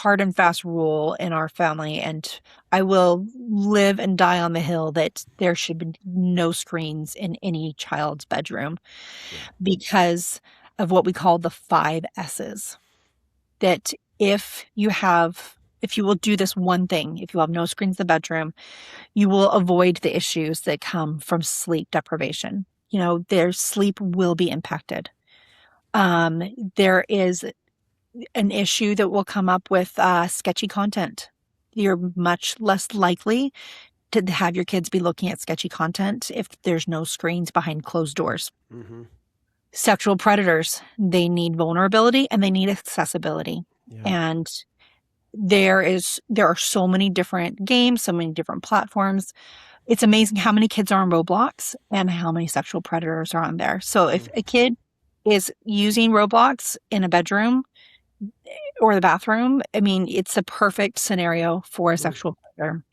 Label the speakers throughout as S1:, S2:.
S1: hard and fast rule in our family, and I will live and die on the hill that there should be no screens in any child's bedroom
S2: Yeah.
S1: because of what we call the 5 S's. That if you will do this one thing, if you have no screens in the bedroom, you will avoid the issues that come from sleep deprivation. Their sleep will be impacted. There is an issue that will come up with sketchy content. You're much less likely to have your kids be looking at sketchy content if there's no screens behind closed doors.
S2: Mm-hmm.
S1: Sexual predators, they need vulnerability and they need accessibility.
S2: Yeah.
S1: And there are so many different games, so many different platforms. It's amazing how many kids are on Roblox and how many sexual predators are on there. So if a kid is using Roblox in a bedroom or the bathroom, I mean, it's a perfect scenario for a sexual predator.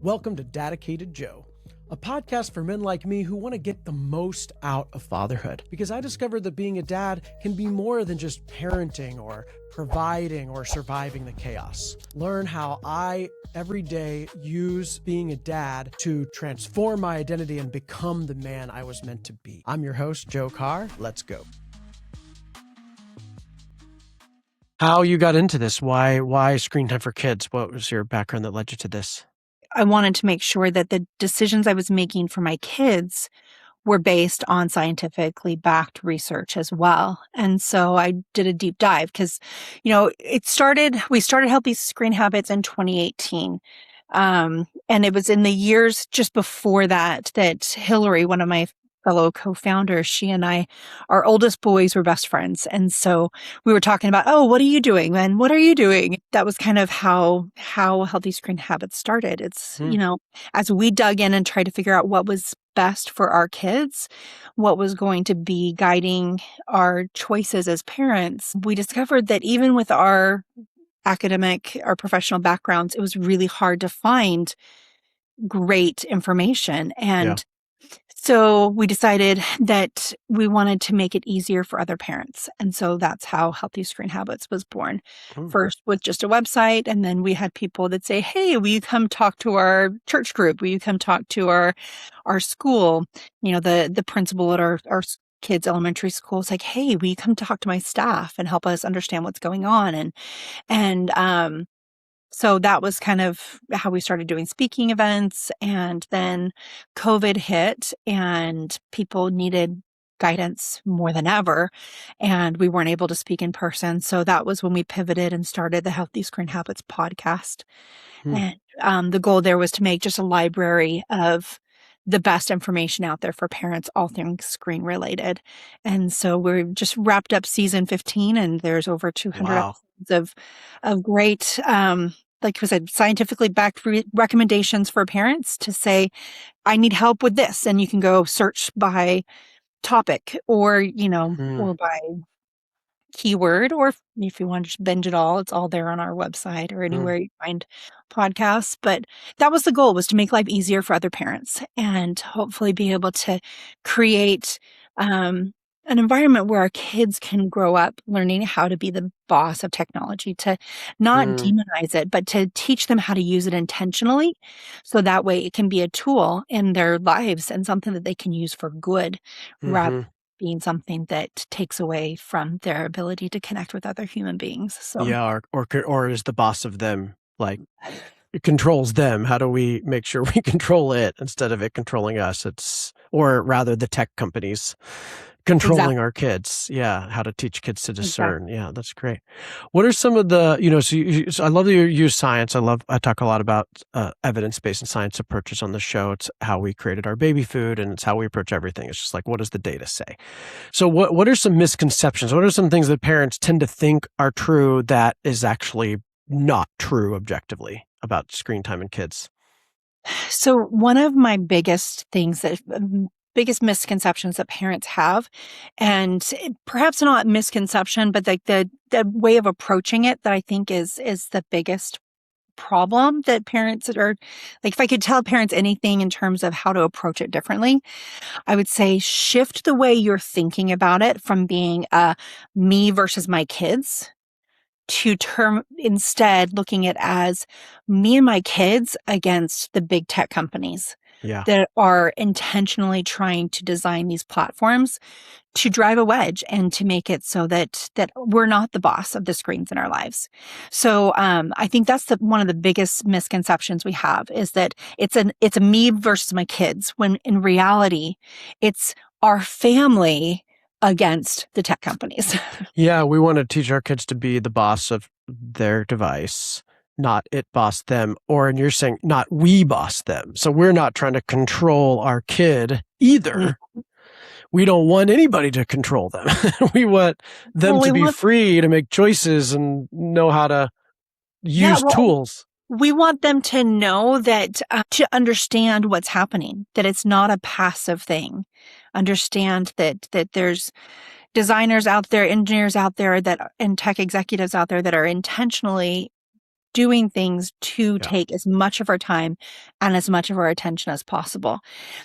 S2: Welcome to Dedicated Joe, a podcast for men like me who want to get the most out of fatherhood. Because I discovered that being a dad can be more than just parenting or providing or surviving the chaos. Learn how I, every day, use being a dad to transform my identity and become the man I was meant to be. I'm your host, Joe Carr. Let's go. How you got into this? Why screen time for kids? What was your background that led you to this?
S1: I wanted to make sure that the decisions I was making for my kids were based on scientifically backed research as well. And so I did a deep dive because, we started Healthy Screen Habits in 2018. And it was in the years just before that Hillary, one of my fellow co-founders, she and I, our oldest boys were best friends. And so we were talking about, oh, what are you doing, man? What are you doing? That was kind of how Healthy Screen Habits started. It's, as we dug in and tried to figure out what was best for our kids, what was going to be guiding our choices as parents, we discovered that even with our professional backgrounds, it was really hard to find great information. And so we decided that we wanted to make it easier for other parents. And so that's how Healthy Screen Habits was born. First with just a website. And then we had people that say, hey, will you come talk to our church group? Will you come talk to our school? The principal at our kids' elementary school is like, hey, will you come talk to my staff and help us understand what's going on? And so that was kind of how we started doing speaking events. And then COVID hit and people needed guidance more than ever. And we weren't able to speak in person. So that was when we pivoted and started the Healthy Screen Habits podcast. And the goal there was to make just a library of the best information out there for parents, all things screen related. And so we're just wrapped up season 15 and there's over 200 episodes of great, like I said, scientifically backed recommendations for parents to say, I need help with this. And you can go search by topic or by keyword, or if you want to just binge it all, it's all there on our website or anywhere you find podcasts. But that was the goal, was to make life easier for other parents and hopefully be able to create an environment where our kids can grow up learning how to be the boss of technology, to not demonize it, but to teach them how to use it intentionally. So that way it can be a tool in their lives and something that they can use for good rather than being something that takes away from their ability to connect with other human beings. So
S2: or is the boss of them, like it controls them. How do we make sure we control it instead of it controlling us? Or rather the tech companies controlling our kids. Yeah. How to teach kids to discern. Yeah. That's great. What are some of the, so I love that you use science. I talk a lot about evidence-based and science approaches on the show. It's how we created our baby food and it's how we approach everything. It's just like, what does the data say? So what are some misconceptions? What are some things that parents tend to think are true that is actually not true objectively about screen time in kids?
S1: So one of my biggest misconceptions that parents have, and perhaps not misconception, but like the way of approaching it that I think is the biggest problem that parents are like, if I could tell parents anything in terms of how to approach it differently, I would say shift the way you're thinking about it from being me versus my kids to term instead looking at as me and my kids against the big tech companies
S2: Yeah.
S1: that are intentionally trying to design these platforms to drive a wedge and to make it so that we're not the boss of the screens in our lives. So I think that's one of the biggest misconceptions we have is that it's a me versus my kids, when in reality it's our family against the tech companies.
S2: Yeah, we want to teach our kids to be the boss of their device, not it boss them, or and you're saying not we boss them. So we're not trying to control our kid either. We don't want anybody to control them. We want them
S1: Well,
S2: to be free to make choices and know how to use
S1: well,
S2: tools.
S1: we want them to know that, to understand what's happening, that it's not a passive thing. Understand that there's designers out there, engineers out there and tech executives out there that are intentionally doing things to take as much of our time and as much of our attention as possible.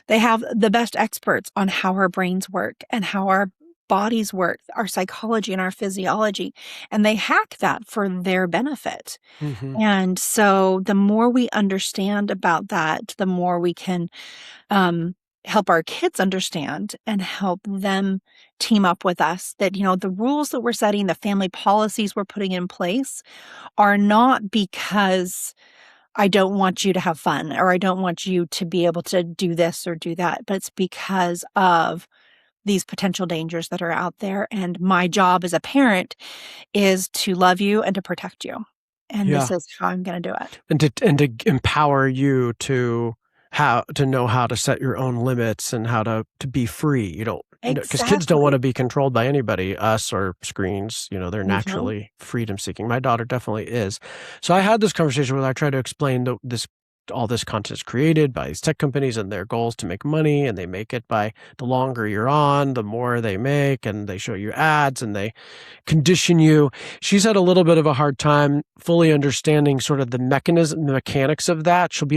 S1: They have the best experts on how our brains work and how our bodies work, our psychology and our physiology, and they hack that for their benefit.
S2: Mm-hmm.
S1: And so the more we understand about that, the more we can help our kids understand and help them team up with us that, the rules that we're setting, the family policies we're putting in place are not because I don't want you to have fun or I don't want you to be able to do this or do that, but it's because of these potential dangers that are out there. And my job as a parent is to love you and to protect you. And this is how I'm going to do it.
S2: And to empower you to know how to set your own limits and how to be free. You don't, because kids don't want to be controlled by anybody, us or screens. They're naturally freedom seeking. My daughter definitely is. So I had this conversation where I tried to explain all this content is created by these tech companies and their goals to make money, and they make it by the longer you're on, the more they make, and they show you ads and they condition you. She's had a little bit of a hard time fully understanding sort of the mechanics of that. She's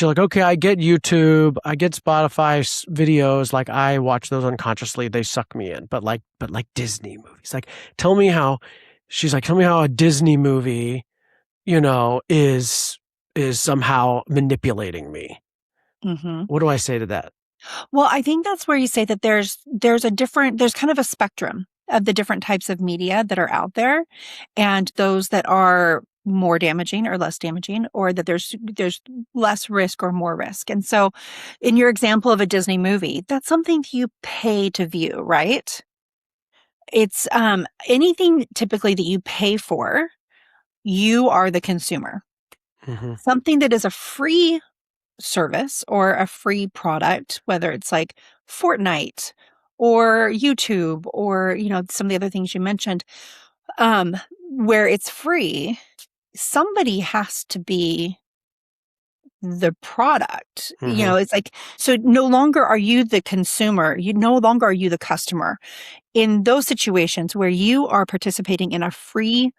S2: like, okay, I get YouTube, I get Spotify videos, like I watch those unconsciously, they suck me in. But like Disney movies, like tell me how a Disney movie, is somehow manipulating me.
S1: Mm-hmm.
S2: What do I say to that?
S1: Well, I think that's where you say that there's kind of a spectrum of the different types of media that are out there, and those that are more damaging or less damaging, or that there's less risk or more risk. And so in your example of a Disney movie, that's something you pay to view, right? It's anything typically that you pay for, you are the consumer.
S2: Mm-hmm.
S1: Something that is a free service or a free product, whether it's like Fortnite or YouTube or, some of the other things you mentioned, where it's free, somebody has to be the product.
S2: Mm-hmm.
S1: It's like, so no longer are you the consumer, no longer are you the customer. In those situations where you are participating in a free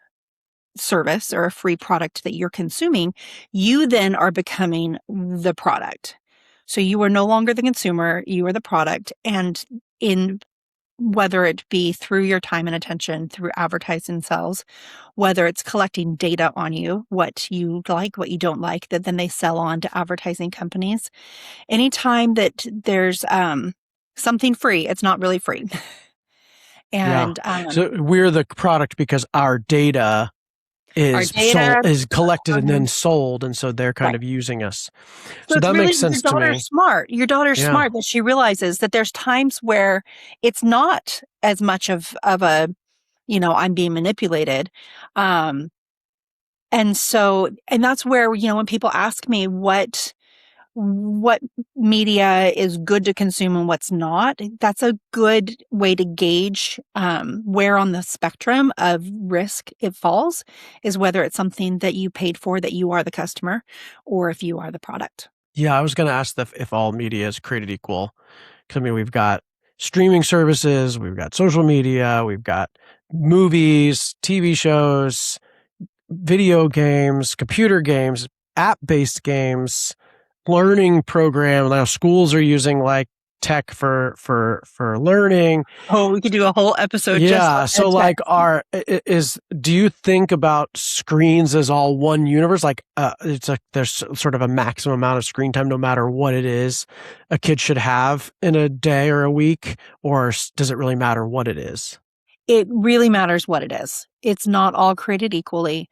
S1: service or a free product that you're consuming, you then are becoming the product. So you are no longer the consumer, you are the product. And in whether it be through your time and attention, through advertising sales, whether it's collecting data on you, what you like, what you don't like, that then they sell on to advertising companies. Anytime that there's something free, it's not really free. And
S2: so we're the product because our data is collected and then sold, and so they're kind of using us. So that makes sense to me.
S1: Your daughter's smart that she realizes that there's times where it's not as much of a, I'm being manipulated. And that's where, when people ask me what media is good to consume and what's not, that's a good way to gauge where on the spectrum of risk it falls, is whether it's something that you paid for, that you are the customer, or if you are the product.
S2: Yeah, I was going to ask if all media is created equal. Because we've got streaming services, we've got social media, we've got movies, TV shows, video games, computer games, app-based games, learning program. Now schools are using like tech for learning.
S1: Oh, we could do a whole episode just on
S2: So
S1: tech.
S2: like do you think about screens as all one universe? Like it's like there's sort of a maximum amount of screen time no matter what it is a kid should have in a day or a week, or does it really matter what it is?
S1: It really matters what it is. It's not all created equally.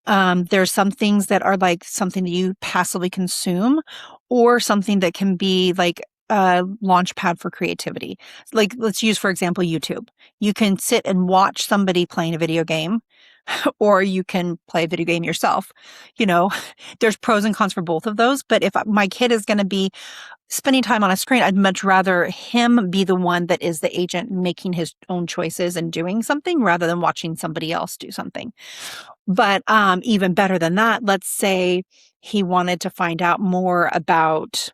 S1: There's some things that are like something that you passively consume, or something that can be like a launch pad for creativity. Like, let's use, for example, YouTube. You can sit and watch somebody playing a video game, or you can play a video game yourself. You know, there's pros and cons for both of those. But if my kid is going to be spending time on a screen, I'd much rather him be the one that is the agent making his own choices and doing something rather than watching somebody else do something. But even better than that, let's say he wanted to find out more about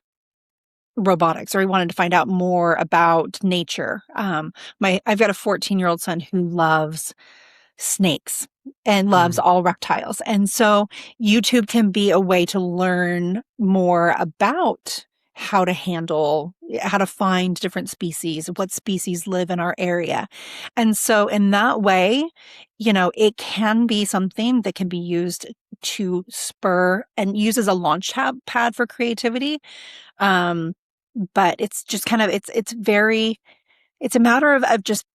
S1: robotics, or he wanted to find out more about nature. I've got a 14-year-old son who loves snakes and loves all reptiles. And so YouTube can be a way to learn more about how to find different species, what species live in our area. And so in that way, it can be something that can be used to spur and use as a launch pad for creativity. But it's just kind of, it's a matter of just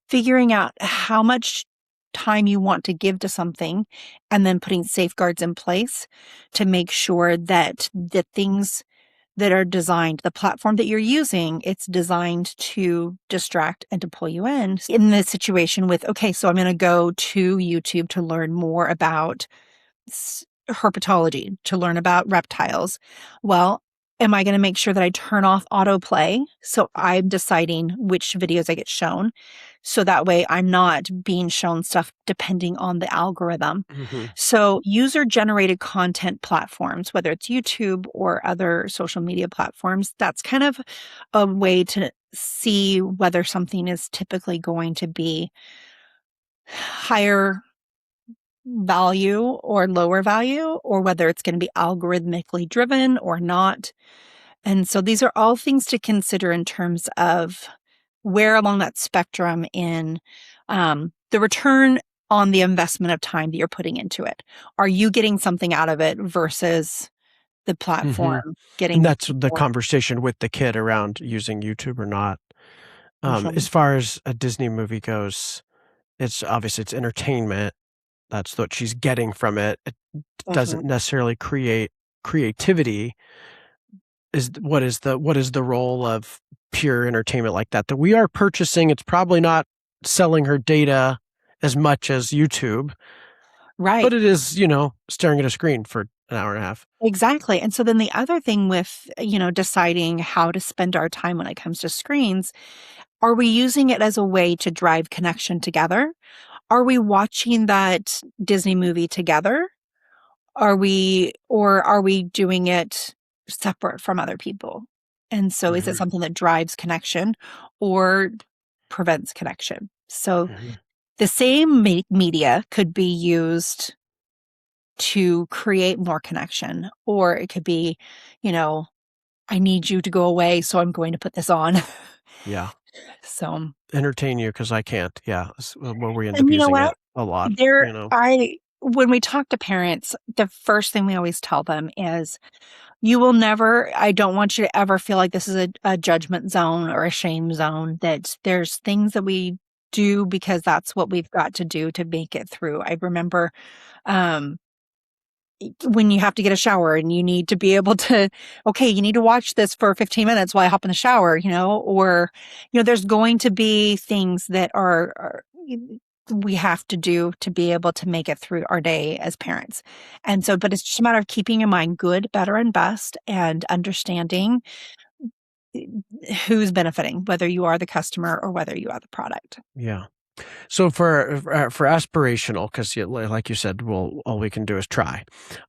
S1: figuring out how much time you want to give to something, and then putting safeguards in place to make sure that the things that are designed, the platform that you're using, it's designed to distract and to pull you in. In this situation with, okay, so I'm going to go to YouTube to learn more about herpetology, to learn about reptiles. Well, am I going to make sure that I turn off autoplay? So I'm deciding which videos I get shown. So that way I'm not being shown stuff depending on the algorithm. So user generated content platforms, whether it's YouTube or other social media platforms, that's kind of a way to see whether something is typically going to be higher value or lower value, or whether it's going to be algorithmically driven or not. And so these are all things to consider in terms of where along that spectrum in the return on the investment of time that you're putting into it. Are you getting something out of it versus the platform getting?
S2: And that's the conversation with the kid around using YouTube or not. As far as a Disney movie goes, it's obviously it's entertainment. That's what she's getting from it. It doesn't necessarily create creativity. What is the role of pure entertainment like that we are purchasing? It's probably not selling her data as much as YouTube.
S1: Right.
S2: But it is, staring at a screen for an hour and a half.
S1: Exactly. And so then the other thing with, deciding how to spend our time when it comes to screens, are we using it as a way to drive connection together? Are we watching that Disney movie together? Are we doing it separate from other people? And so is it something that drives connection or prevents connection? So the same media could be used to create more connection, or it could be, I need you to go away, so I'm going to put this on.
S2: Yeah.
S1: So
S2: entertain you because I can't. Yeah. Where we end up using it a lot.
S1: When we talk to parents, the first thing we always tell them is, I don't want you to ever feel like this is a judgment zone or a shame zone, that there's things that we do because that's what we've got to do to make it through. I remember, when you have to get a shower and you need to be able to, okay, you need to watch this for 15 minutes while I hop in the shower, or, there's going to be things that we have to do to be able to make it through our day as parents. And so, but it's just a matter of keeping in mind good, better, and best, and understanding who's benefiting, whether you are the customer or whether you are the product.
S2: Yeah. So for aspirational, because like you said, well, all we can do is try.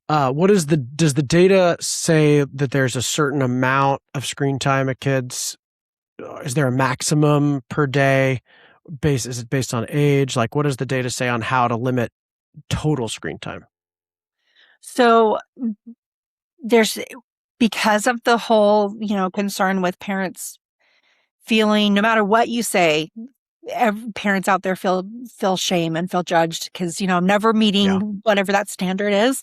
S2: Does the data say that there's a certain amount of screen time a kid's? Is there a maximum per day? Is it based on age? Like, what does the data say on how to limit total screen time?
S1: So there's, because of the whole, concern with parents feeling, no matter what you say, parents out there feel shame and feel judged because, never
S2: Yeah.
S1: meeting whatever that standard is.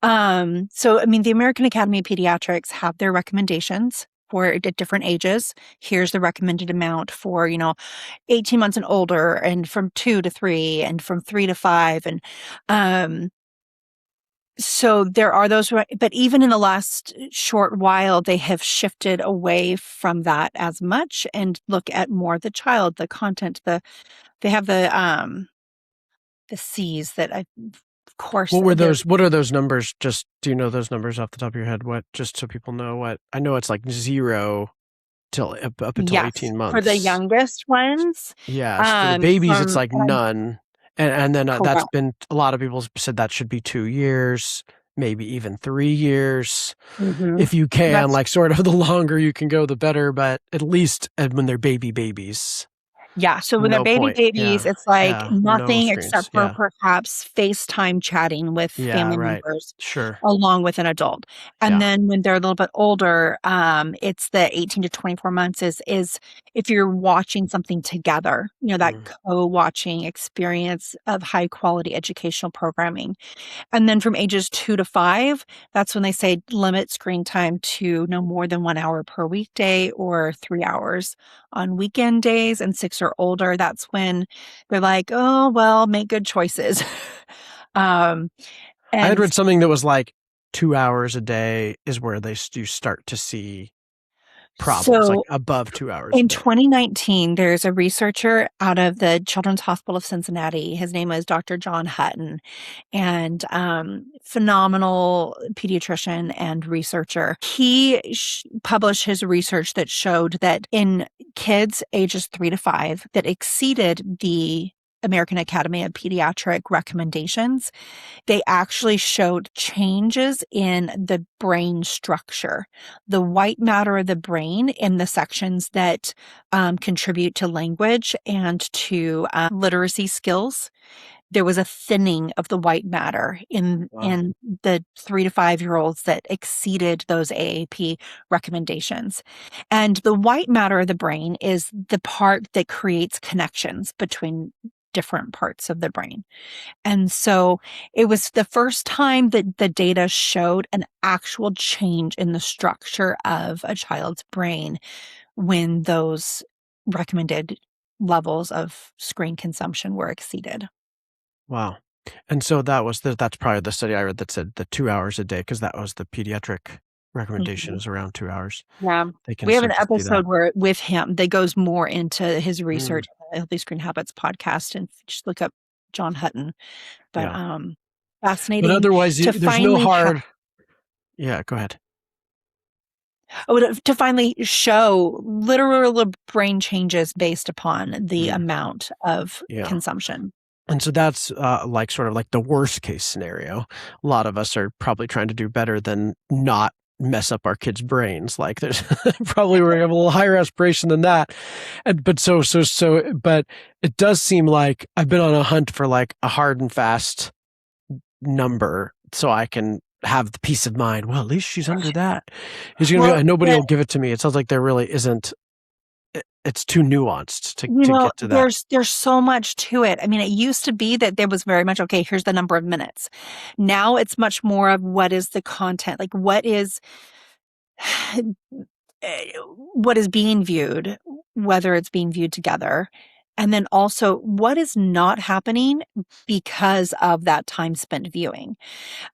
S1: So, I mean, the American Academy of Pediatrics have their recommendations for at different ages. Here's the recommended amount for, 18 months and older, and from 2 to 3, and from 3 to 5. And so there are those, but even in the last short while, they have shifted away from that as much and look at more the child, the content, they have the C's that of course, they're,
S2: What are those numbers? Just, do you know those numbers off the top of your head? What, just so people know what, I know it's like 0 till up until
S1: yes,
S2: 18
S1: for the
S2: months.
S1: youngest ones,
S2: Yes. For the babies, it's
S1: from,
S2: like none. And then that's
S1: correct.
S2: been, a lot of people said that should be 2 years, maybe even 3 years.
S1: Hmm.
S2: If you can,
S1: That's,
S2: like, sort of, the longer you can go, the better, but at least when they're babies,
S1: yeah. So when they're
S2: no
S1: baby
S2: point.
S1: babies,
S2: Yeah.
S1: it's like
S2: Yeah. No
S1: nothing except
S2: screens.
S1: for
S2: Yeah.
S1: perhaps FaceTime chatting with
S2: Yeah.
S1: family
S2: Right.
S1: members
S2: Sure.
S1: along with an adult. And
S2: Yeah.
S1: then when they're a little bit older, it's the 18 to 24 months is if you're watching something together, that
S2: Mm.
S1: co-watching experience of high quality educational programming. And then from ages 2 to 5, that's when they say limit screen time to no more than 1 hour per weekday or 3 hours on weekend days. And 6 or older, that's when they're like, oh, well, make good choices. um,
S2: I had
S1: and
S2: read something that was like 2 hours a day is where you start to see problems, like
S1: so
S2: above 2 hours a
S1: in
S2: day.
S1: 2019, there's a researcher out of the Children's Hospital of Cincinnati. His name is Dr. John Hutton, and phenomenal pediatrician and researcher. He published his research that showed that in kids ages 3 to 5 that exceeded the American Academy of Pediatric recommendations, they actually showed changes in the brain structure, the white matter of the brain in the sections that contribute to language and to literacy skills. There was a thinning of the white matter in
S2: Wow.
S1: in the 3 to 5 year olds that exceeded those AAP recommendations. And the white matter of the brain is the part that creates connections between different parts of the brain. And so it was the first time that the data showed an actual change in the structure of a child's brain when those recommended levels of screen consumption were exceeded.
S2: Wow. And so that's probably the study I read that said the 2 hours a day, because that was the pediatric recommendation,
S1: Mhm.
S2: is around 2 hours.
S1: Yeah.
S2: They can
S1: We have an
S2: start to see that.
S1: episode where with him that goes more into his
S2: Mm,
S1: research on the Healthy Screen Habits podcast, and just look up John Hutton. But
S2: yeah. But
S1: fascinating
S2: otherwise,
S1: to
S2: there's no
S1: finally
S2: hard. Yeah, go ahead.
S1: to finally show literal brain changes based upon the
S2: Mm,
S1: amount of
S2: yeah.
S1: consumption.
S2: And so that's like sort of like the worst case scenario. A lot of us are probably trying to do better than not mess up our kids' brains. Like, there's probably, we have a little higher aspiration than that. But but it does seem like I've been on a hunt for like a hard and fast number so I can have the peace of mind. Well, at least she's under that.
S1: Well,
S2: And nobody will give it to me. It sounds like there really isn't. It's too nuanced to get to that.
S1: there's so much to it. I mean, it used to be that there was very much, okay, here's the number of minutes. Now it's much more of what is the content, like what is being viewed, whether it's being viewed together, and then also what is not happening because of that time spent viewing.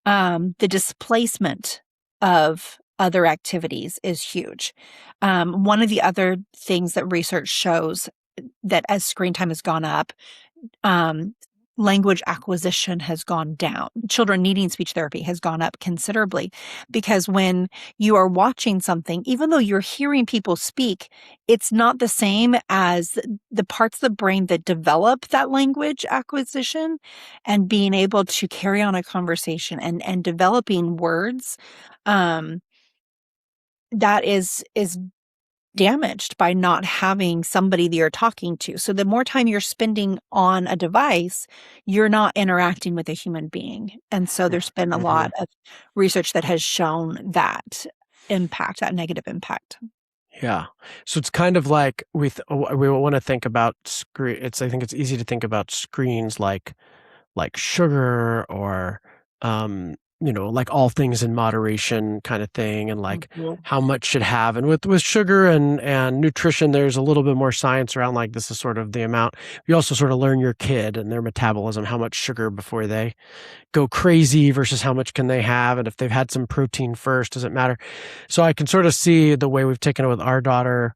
S1: The displacement of other activities is huge. One of the other things that research shows that as screen time has gone up, um, language acquisition has gone down. Children needing speech therapy has gone up considerably because when you are watching something, even though you're hearing people speak, it's not the same as the parts of the brain that develop that language acquisition and being able to carry on a conversation and developing words. Um, that is damaged by not having somebody that you're talking to. So the more time you're spending on a device, you're not interacting with a human being. And so there's been a
S2: Mm-hmm.
S1: lot of research that has shown that impact, that negative impact.
S2: Yeah. So it's kind of like we want to think about screen. I think it's easy to think about screens like sugar or like all things in moderation kind of thing, and like
S1: Mhm.
S2: how much should have. And with sugar and nutrition, there's a little bit more science around, like this is sort of the amount. You also sort of learn your kid and their metabolism, how much sugar before they go crazy versus how much can they have, and if they've had some protein first, does it matter? So I can sort of see the way we've taken it with our daughter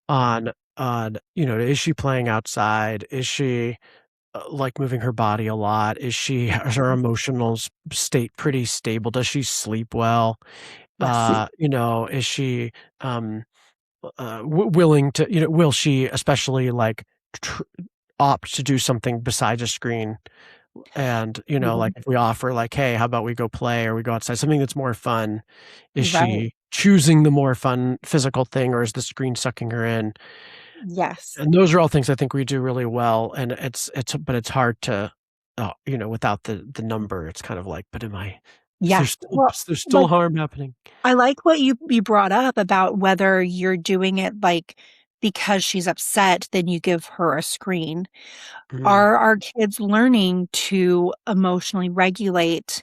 S2: on is she playing outside, is she like moving her body a lot, is her emotional state pretty stable, does she sleep well,
S1: Yes.
S2: is she willing to, will she especially like tr- opt to do something besides a screen. And, like
S1: Mhm.
S2: if we offer like, hey, how about we go play or we go outside, something that's more fun, is
S1: Right.
S2: she choosing the more fun physical thing, or is the screen sucking her in?
S1: Yes.
S2: And those are all things I think we do really well. And but it's hard to, without the number, it's kind of like, but
S1: Yes. Well,
S2: there's still
S1: like
S2: harm happening.
S1: I like what you brought up about whether you're doing it like because she's upset, then you give her a screen.
S2: Mm.
S1: Are our kids learning to emotionally regulate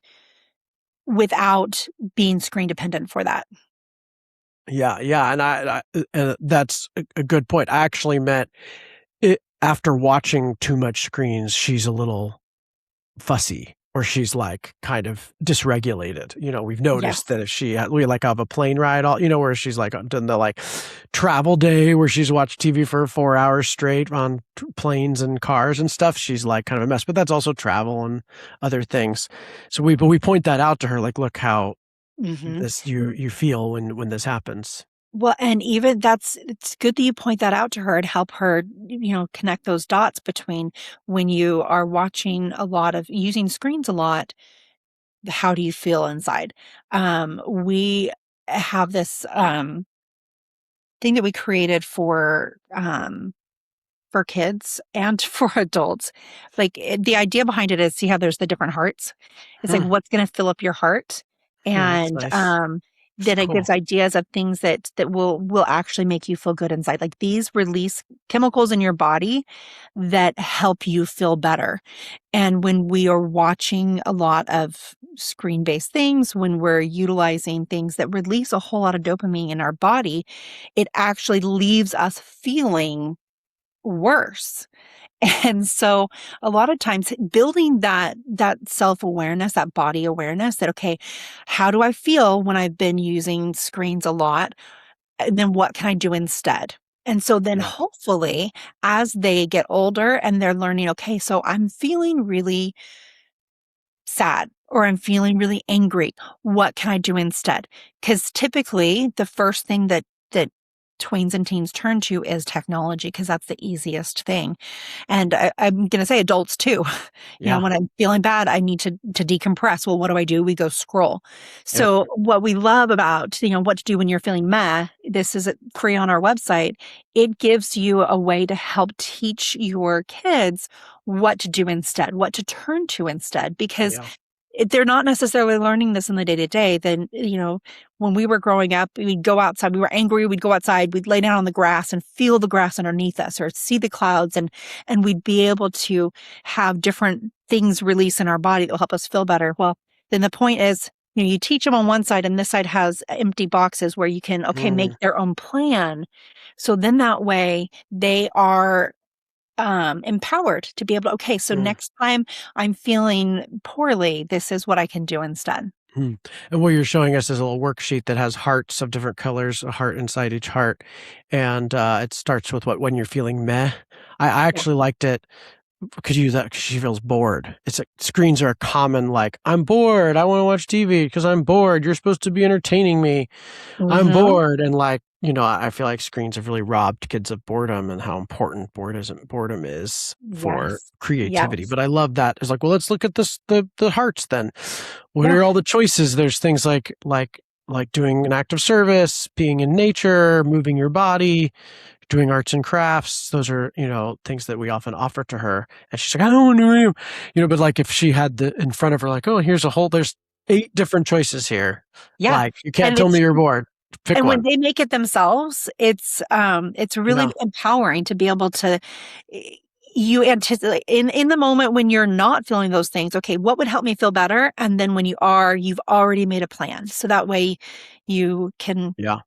S1: without being screen dependent for that?
S2: Yeah, yeah, and that's a good point. I actually met it after watching too much screens. She's a little fussy, or she's like kind of dysregulated. We've noticed
S1: Yes.
S2: that if we like have a plane ride, where she's like done the like travel day where she's watched TV for 4 hours straight on planes and cars and stuff. She's like kind of a mess, but that's also travel and other things. So we point that out to her, like, look how
S1: Hmm.
S2: this you feel when this happens.
S1: Well, and even it's good that you point that out to her and help her, connect those dots between when you are watching a lot of using screens a lot, how do you feel inside? We have this thing that we created for kids and for adults. Like the idea behind it is see how there's the different hearts. It's like
S2: Hmm,
S1: what's going to fill up your heart,
S2: that's
S1: and
S2: nice. It's
S1: then it gives
S2: cool.
S1: ideas of things that will actually make you feel good inside. Like these release chemicals in your body that help you feel better. And when we are watching a lot of screen based things, when we're utilizing things that release a whole lot of dopamine in our body, it actually leaves us feeling worse. And so a lot of times building that self-awareness, that body awareness that, okay, how do I feel when I've been using screens a lot? And then what can I do instead? And so then
S2: Yeah.
S1: hopefully as they get older and they're learning, okay, so I'm feeling really sad or I'm feeling really angry. What can I do instead? Because typically the first thing that tweens and teens turn to is technology because that's the easiest thing. And I'm going to say adults too.
S2: Yeah.
S1: When I'm feeling bad, I need to decompress. Well, what do? We go scroll.
S2: Yep.
S1: So what we love about, what to do when you're feeling meh, this is free on our website. It gives you a way to help teach your kids what to do instead, what to turn to instead, because
S2: Yeah.
S1: they're not necessarily learning this in the day to day. Then, when we were growing up, we'd go outside, we were angry, we'd go outside, we'd lay down on the grass and feel the grass underneath us or see the clouds, and we'd be able to have different things release in our body that'll help us feel better. Well, then the point is, you teach them on one side and this side has empty boxes where you can, okay, make
S2: Mm,
S1: their own plan. So then that way they are empowered to be able to, okay, so
S2: mm.
S1: next time I'm feeling poorly, this is what I can do instead.
S2: Hmm. And what you're showing us is a little worksheet that has hearts of different colors, a heart inside each heart. And it starts with when you're feeling meh. I
S1: Yeah.
S2: actually liked it. Could use that because she feels bored. It's like screens are a common, like, I'm bored. I want to watch TV because I'm bored. You're supposed to be entertaining me. I'm
S1: Hmm.
S2: bored. And like, I feel like screens have really robbed kids of boredom and how important boredom is for
S1: Yes.
S2: creativity.
S1: Yes.
S2: But I love that. It's like, well, let's look at the hearts then. What
S1: Yeah.
S2: are all the choices? There's things like like doing an act of service, being in nature, moving your body, doing arts and crafts. Those are, things that we often offer to her. And she's like, I don't want to do but like if she had in front of her, like, oh, there's 8 different choices here.
S1: Yeah.
S2: Like, you can't
S1: And
S2: tell me you're bored. Pick
S1: when
S2: one.
S1: they make it themselves, it's really empowering to be able to, you anticipate in the moment when you're not feeling those things. Okay, what would help me feel better? And then when you are, you've already made a plan. So that way you can
S2: Yeah.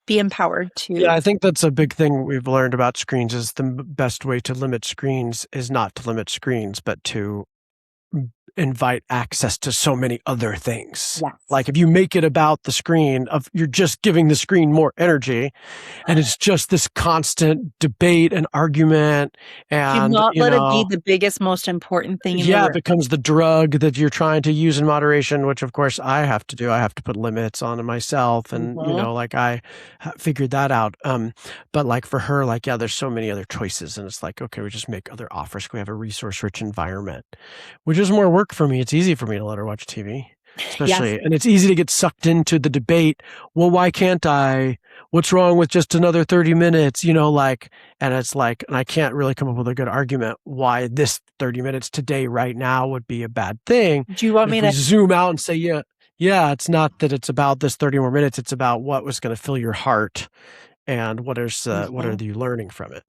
S1: be empowered
S2: Yeah,
S1: to.
S2: I think that's a big thing we've learned about screens is the best way to limit screens is not to limit screens, but to invite access to so many other things.
S1: Yes.
S2: Like if you make it about the screen you're just giving the screen more energy and it's just this constant debate and argument
S1: Do
S2: and,
S1: not let it be the biggest, most important thing in the
S2: yeah, it
S1: room.
S2: becomes the drug that you're trying to use in moderation, which of course I have to do. I have to put limits on it myself. And,
S1: Mhm.
S2: like I figured that out. But like for her, like, yeah, there's so many other choices. And it's like, okay, we just make other offers. We have a resource rich environment, which is more work for me. It's easy for me to let her watch TV,
S1: Yes.
S2: especially. And it's easy to get sucked into the debate. Well, why can't I? What's wrong with just another 30 minutes? And it's like, and I can't really come up with a good argument why this 30 minutes today, right now, would be a bad thing.
S1: Do you want
S2: But
S1: me
S2: if we
S1: to?
S2: zoom out and say, yeah, it's not that it's about this 30 more minutes. It's about what was going to fill your heart and what are
S1: Mhm.
S2: you learning from it?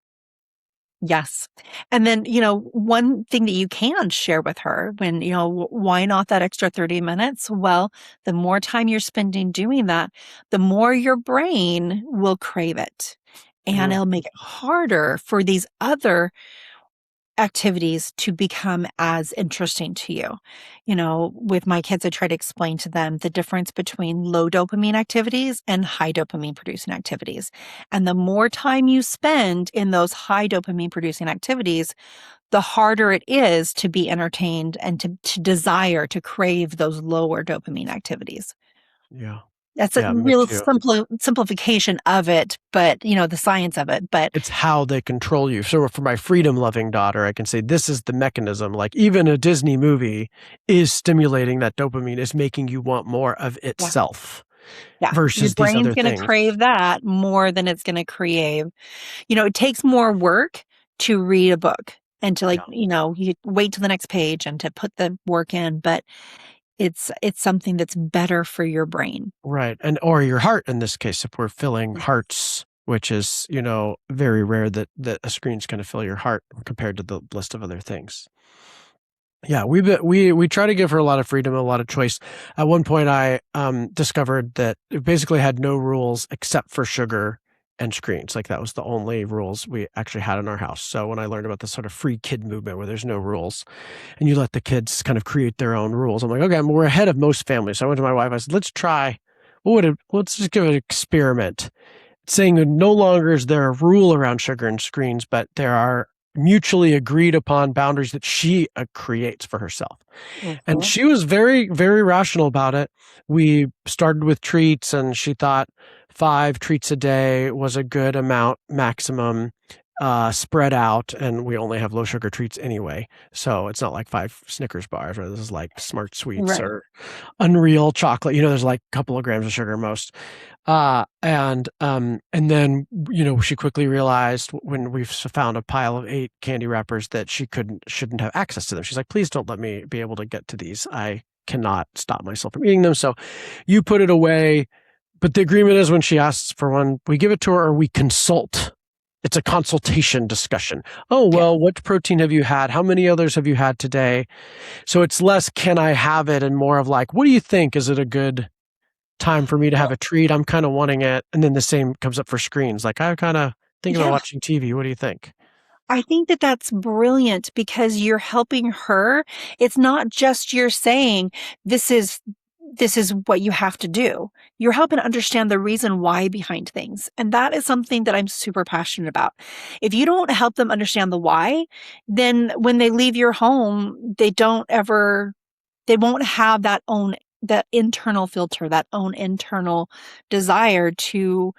S1: Yes. And then, one thing that you can share with her when, why not that extra 30 minutes? Well, the more time you're spending doing that, the more your brain will crave it. And
S2: Mm,
S1: it'll make it harder for these other activities to become as interesting to you. With my kids, I try to explain to them the difference between low dopamine activities and high dopamine producing activities. And the more time you spend in those high dopamine producing activities, the harder it is to be entertained and to desire to crave those lower dopamine activities.
S2: yeah.
S1: That's a
S2: Yeah, me
S1: real
S2: too.
S1: simplification of it, but the science of it. But
S2: It's how they control you. So for my freedom loving daughter, I can say this is the mechanism. Like even a Disney movie is stimulating that dopamine, is making you want more of
S1: yeah,
S2: itself
S1: yeah, your
S2: versus these
S1: brain's
S2: other
S1: going to
S2: things.
S1: crave that more than it's going to crave. It takes more work to read a book and to
S2: Yeah.
S1: you wait till the next page and to put the work in, but it's something that's better for your brain.
S2: Right. And or your heart in this case, if we're filling hearts, which is, very rare that a screen's going to fill your heart compared to the list of other things. Yeah, we try to give her a lot of freedom, a lot of choice. At one point, I discovered that it basically had no rules except for sugar and screens. Like that was the only rules we actually had in our house. So when I learned about this sort of free kid movement where there's no rules and you let the kids kind of create their own rules, I'm like, okay, we're ahead of most families. So I went to my wife. I said, let's just give it an experiment. Saying that no longer is there a rule around sugar and screens, but there are mutually agreed upon boundaries that she creates for herself. And
S1: Mhm.
S2: she was very, very rational about it. We started with treats, and she thought 5 treats a day was a good amount, maximum, spread out. And we only have low sugar treats anyway. So it's not like 5 Snickers bars, or this is like Smart Sweets
S1: Right.
S2: or Unreal chocolate. There's like a couple of grams of sugar most. And then, she quickly realized when we've found a pile of 8 candy wrappers that shouldn't have access to them. She's like, please don't let me be able to get to these. I cannot stop myself from eating them. So you put it away. But the agreement is when she asks for one, we give it to her or we consult. It's a consultation discussion. Oh,
S1: Good.
S2: well, what protein have you had? How many others have you had today? So it's less, can I have it? And more of like, what do you think? Is it a good time for me to have
S1: Well,
S2: a treat? I'm kind of wanting it. And then the same comes up for screens. Like, I kind of think about
S1: yeah.
S2: watching TV. What do you think?
S1: I think that that's brilliant because you're helping her. It's not just you're saying this is this is what you have to do. You're helping understand the reason why behind things. And that is something that I'm super passionate about. If you don't help them understand the why, then when they leave your home, they won't have that own that internal filter, that own internal desire to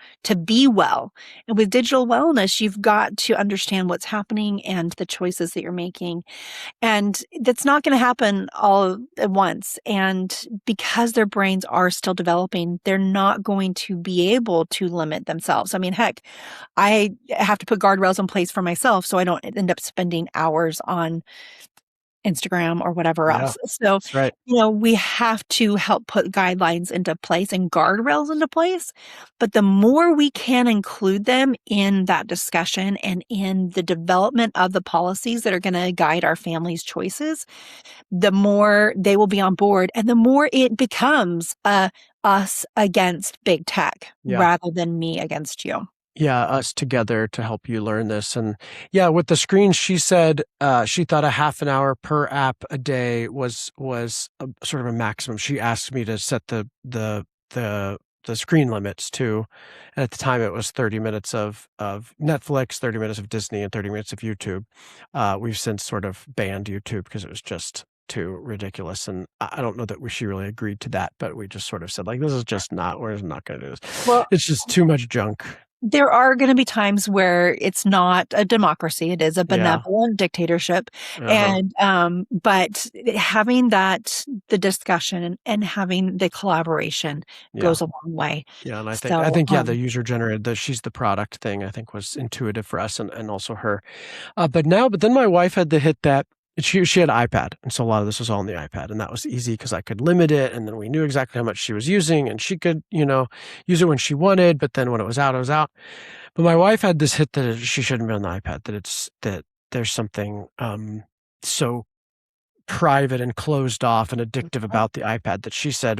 S1: be well. And with digital wellness, you've got to understand what's happening and the choices that you're making. And that's not going to happen all at once. And because their brains are still developing, they're not going to be able to limit themselves. I mean, heck, I have to put guardrails in place for myself so I don't end up spending hours on Instagram or whatever
S2: Yeah,
S1: else. So,
S2: that's right.
S1: we have to help put guidelines into place and guardrails into place. But the more we can include them in that discussion and in the development of the policies that are going to guide our families' choices, the more they will be on board and the more it becomes us against big tech
S2: Yeah.
S1: rather than me against you.
S2: Yeah, us together to help you learn this. And yeah, with the screens, she said she thought a half an hour per app a day was a, sort of a maximum. She asked me to set the screen limits too. And at the time, it was 30 minutes of Netflix, 30 minutes of Disney, and 30 minutes of YouTube. We've since sort of banned YouTube because it was just too ridiculous. And I don't know that she really agreed to that, but we just sort of said, like, this is just not, we're just not going to do this.
S1: Well,
S2: It's just too much junk.
S1: there are going to be times where it's not a democracy, it is a
S2: Yeah.
S1: benevolent dictatorship.
S2: Uh-huh.
S1: And but having the discussion and having the collaboration
S2: Yeah.
S1: goes a long way.
S2: Yeah, and I
S1: So
S2: think, yeah, the user generated, the she's the product thing, I think was intuitive for us and also her. But then my wife had to hit that she had iPad, and so a lot of this was all on the iPad, and that was easy because I could limit it, and then we knew exactly how much she was using, and she could, use it when she wanted, but then when it was out, it was out. But my wife had this hit that she shouldn't be on the iPad, that there's something so private and closed off and addictive about the iPad that she said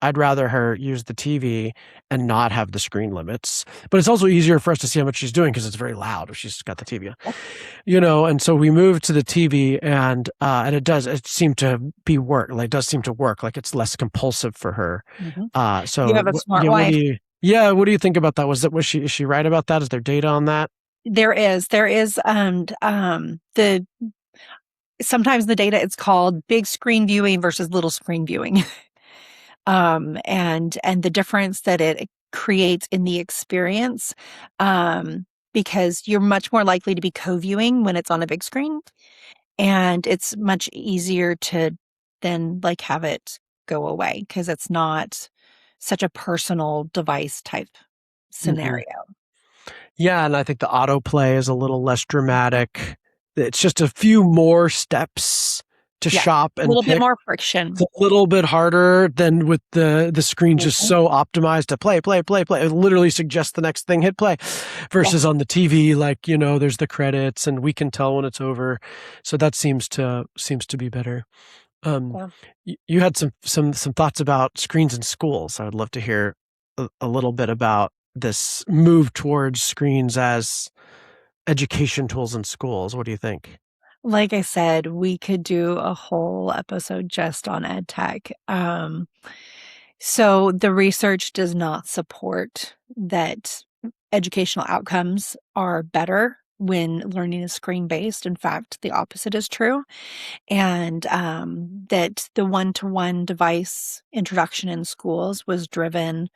S2: I'd rather her use the TV and not have the screen limits. But it's also easier for us to see how much she's doing because it's very loud if she's got the TV on. And so we moved to the TV and it seemed to it does seem to work. Like it's less compulsive for her.
S1: you have a smart wife.
S2: What do you think about that? Is she right about that? Is there data on that?
S1: There is, and the sometimes the data it's called big screen viewing versus little screen viewing. And the difference that it creates in the experience, because you're much more likely to be co-viewing when it's on a big screen, and it's much easier to then like have it go away because it's not such a personal device type
S2: Mhm.
S1: scenario.
S2: Yeah, and I think the autoplay is a little less dramatic. It's just a few more steps to
S1: Yeah,
S2: shop
S1: a
S2: and
S1: little bit
S2: pick.
S1: more
S2: It's
S1: friction.
S2: a little bit harder than with the screen just
S1: Mhm.
S2: so optimized to play, play, play, play. It literally suggests the next thing, hit play.
S1: Yeah,
S2: Versus on the TV, like, there's the credits and we can tell when it's over. So that seems to be better. Um,
S1: yeah.
S2: you had some thoughts about screens in schools. I would love to hear a little bit about this move towards screens as education tools in schools. What do you think?
S1: Like I said, we could do a whole episode just on ed tech. So the research does not support that educational outcomes are better when learning is screen based. In fact, the opposite is true. And that the one-to-one device introduction in schools was driven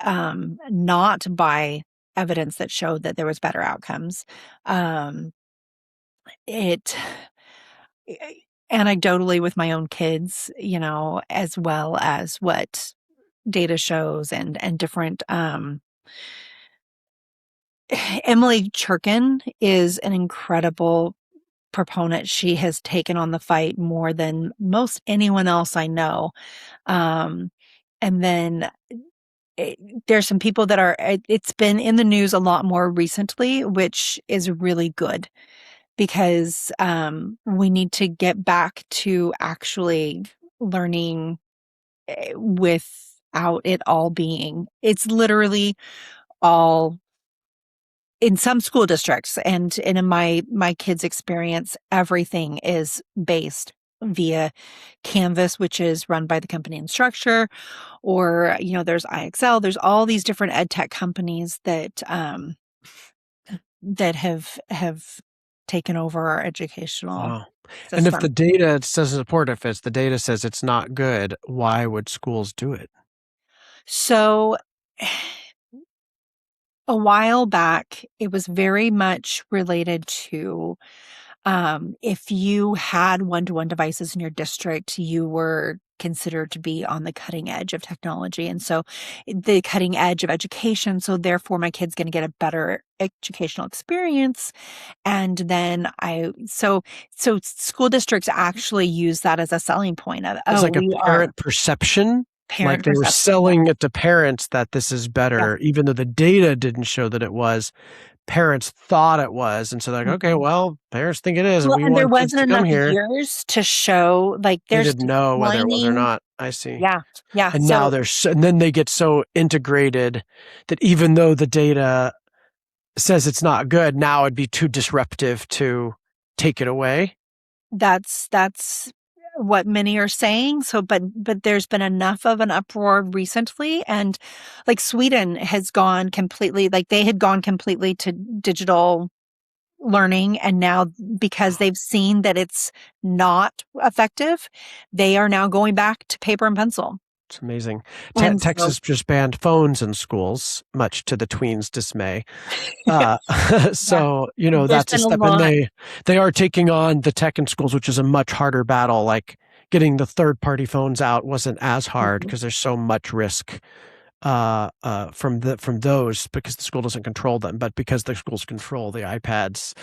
S1: not by evidence that showed that there was better outcomes. Um, it Anecdotally with my own kids, as well as what data shows and different Emily Churkin is an incredible proponent. She has taken on the fight more than most anyone else I know. Um, and then there's some people that it's been in the news a lot more recently, which is really good because we need to get back to actually learning without it all being. It's literally all in some school districts and in my kids' experience, everything is based via Canvas, which is run by the company Instructure, or there's IXL. There's all these different ed tech companies that have taken over our educational
S2: Wow. And if the
S1: system.
S2: data says support, if the data says it's not good, why would schools do it?
S1: So a while back, it was very much related to if you had one-to-one devices in your district, you were considered to be on the cutting edge of technology. And so the cutting edge of education. So therefore my kid's going to get a better educational experience. And then so school districts actually use that as a selling point of,
S2: It's
S1: oh,
S2: like a
S1: we are
S2: parent perception, like
S1: parent
S2: they were
S1: perception. Yeah.
S2: selling it to parents that this is
S1: Yes.
S2: better, even though the data didn't show that it was. Parents thought it was, and so they're like, "Okay,
S1: Mhm.
S2: well, parents think it is, and
S1: Well,
S2: we
S1: and there
S2: want kids
S1: wasn't
S2: to come
S1: enough
S2: here."
S1: years to show like
S2: They
S1: there's
S2: didn't know whether it was or
S1: declining.
S2: not. I see.
S1: Yeah. Yeah.
S2: And now
S1: So
S2: and then they get so integrated that even though the data says it's not good, now it'd be too disruptive to take it away.
S1: that's what many are saying. So, but there's been enough of an uproar recently, and like Sweden has gone completely, like they had gone completely to digital learning, and now because they've seen that it's not effective, they are now going back to paper and pencil.
S2: It's amazing.
S1: And so,
S2: Texas just banned phones in schools, much to the tweens' dismay.
S1: yeah,
S2: Uh,
S1: yeah,
S2: so,
S1: there's
S2: that's a
S1: been a
S2: step, and
S1: lot.
S2: they are taking on the tech in schools, which is a much harder battle. Like getting the third-party phones out wasn't as hard
S1: Mhm.
S2: because there's so much risk from those because the school doesn't control them, but because the schools control the iPads,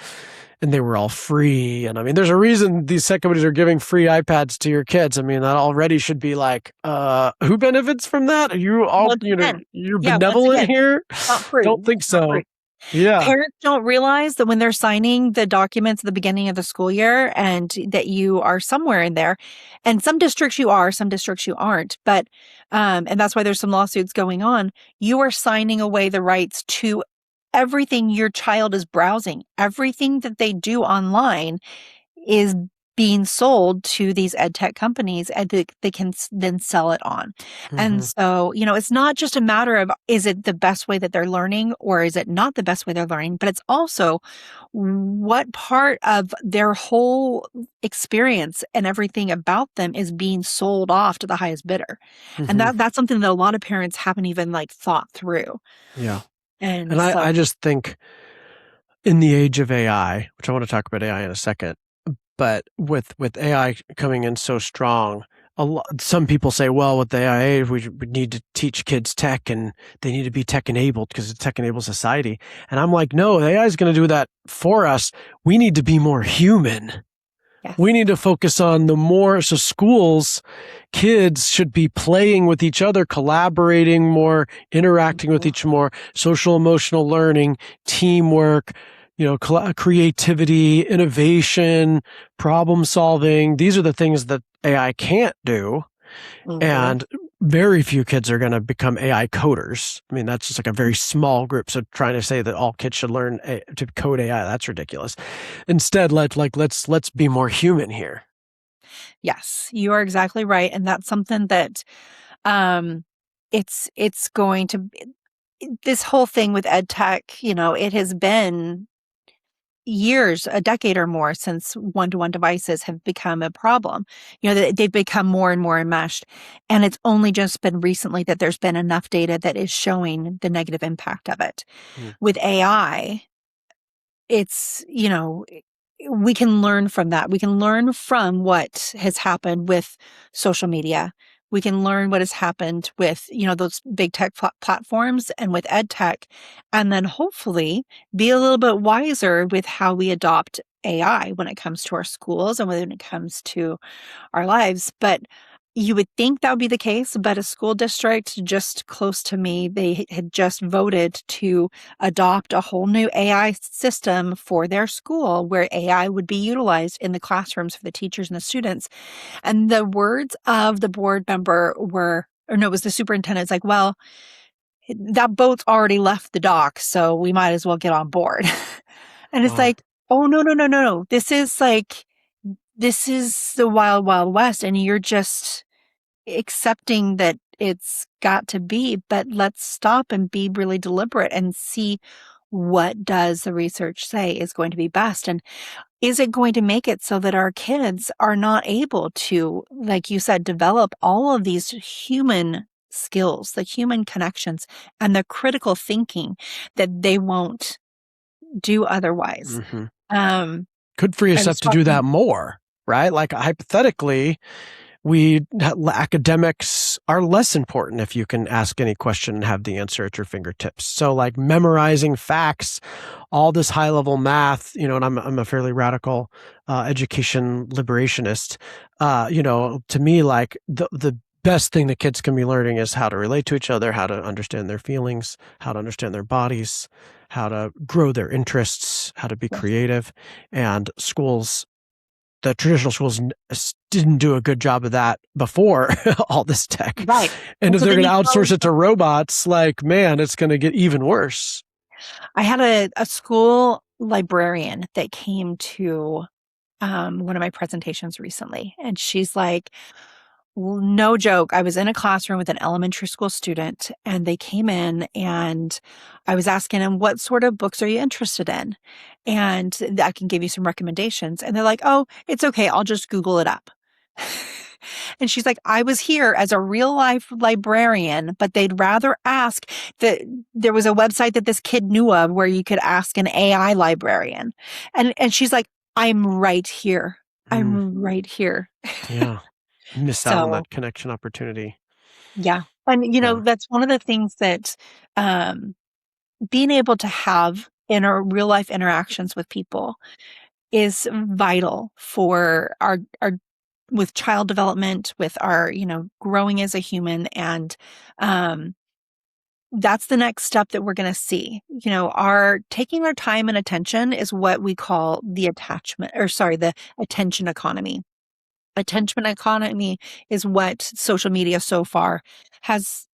S2: and they were all free. And I mean, there's a reason these tech companies are giving free iPads to your kids. I mean, that already should be like, who benefits from that? Are you all,
S1: Once again,
S2: you're
S1: yeah, once
S2: benevolent
S1: again,
S2: here?
S1: not free,
S2: Don't think
S1: not free.
S2: so. Yeah.
S1: Parents don't realize that when they're signing the documents at the beginning of the school year and that you are somewhere in there. And some districts you are, some districts you aren't. But and that's why there's some lawsuits going on. You are signing away the rights to everything your child is browsing. Everything that they do online is being sold to these ed tech companies, and they can then sell it on. And
S2: Hmm.
S1: so, it's not just a matter of is it the best way that they're learning or is it not the best way they're learning, but it's also what part of their whole experience and everything about them is being sold off to the highest bidder. And
S2: Hmm.
S1: that's something that a lot of parents haven't even like thought through.
S2: Yeah.
S1: And
S2: And
S1: so
S2: I just think in the age of AI, which I want to talk about AI in a second, but with AI coming in so strong, some people say, well, with the AI, we need to teach kids tech and they need to be tech enabled because it's tech enabled society. And I'm like, no, the AI is going to do that for us. We need to be more human. We
S1: yes.
S2: need to focus on so schools, kids should be playing with each other, collaborating more, interacting with
S1: Mhm.
S2: each more, social emotional learning, teamwork, creativity, innovation, problem solving. These are the things that AI can't do.
S1: Mhm.
S2: And very few kids are going to become AI coders. I mean, that's just like a very small group. So trying to say that all kids should learn to code AI, that's ridiculous. Instead, let's be more human here.
S1: Yes, you are exactly right, and that's something that um it's going to this whole thing with ed tech, it has been years, a decade or more since one-to-one devices have become a problem. They've become more and more enmeshed, and it's only just been recently that there's been enough data that is showing the negative impact of it.
S2: Hmm.
S1: With AI, it's, we can learn from that. We can learn from what has happened with social media. We can learn what has happened with, those big tech platforms and with ed tech, and then hopefully be a little bit wiser with how we adopt AI when it comes to our schools and when it comes to our lives. But you would think that would be the case, but a school district just close to me, they had just voted to adopt a whole new AI system for their school where AI would be utilized in the classrooms for the teachers and the students. And the words of the board member were, or no, it was the superintendent. It's like, well, that boat's already left the dock, so we might as well get on board. And it's
S2: Wow.
S1: like, oh, no, no, no, no, no. This is the wild, wild west. And you're just accepting that it's got to be, but let's stop and be really deliberate and see what does the research say is going to be best? And is it going to make it so that our kids are not able to, like you said, develop all of these human skills, the human connections, and the critical thinking that they won't do otherwise?
S2: Mhm.
S1: Um,
S2: Could free
S1: I
S2: us up
S1: was
S2: to do
S1: talking,
S2: that more, right? Like hypothetically, academics are less important if you can ask any question and have the answer at your fingertips. So like memorizing facts, all this high level math, and I'm a fairly radical education liberationist. To me, like the best thing that kids can be learning is how to relate to each other, how to understand their feelings, how to understand their bodies, how to grow their interests, how to be
S1: yes,
S2: creative. And the traditional schools didn't do a good job of that before all this tech.
S1: right.
S2: And
S1: And
S2: if
S1: so
S2: they're
S1: then
S2: going to
S1: you
S2: outsource
S1: go,
S2: it to robots, like, man, it's going to get even worse.
S1: I had a school librarian that came to one of my presentations recently, and she's like, no joke. I was in a classroom with an elementary school student, and they came in, and I was asking them, what sort of books are you interested in? And I can give you some recommendations. And they're like, oh, it's okay. I'll just Google it up. And she's like, I was here as a real life librarian, but they'd rather ask that there was a website that this kid knew of where you could ask an AI librarian. And she's like, I'm right here.
S2: Mm,
S1: I'm right here.
S2: yeah. Missed out on
S1: So
S2: that connection opportunity.
S1: yeah. And
S2: Yeah.
S1: that's one of the things that um being able to have in our real life interactions with people is vital for our with child development, with our, growing as a human. And um that's the next step that we're going to see. Our taking our time and attention is what we call the attention economy. Attention economy is what social media so far has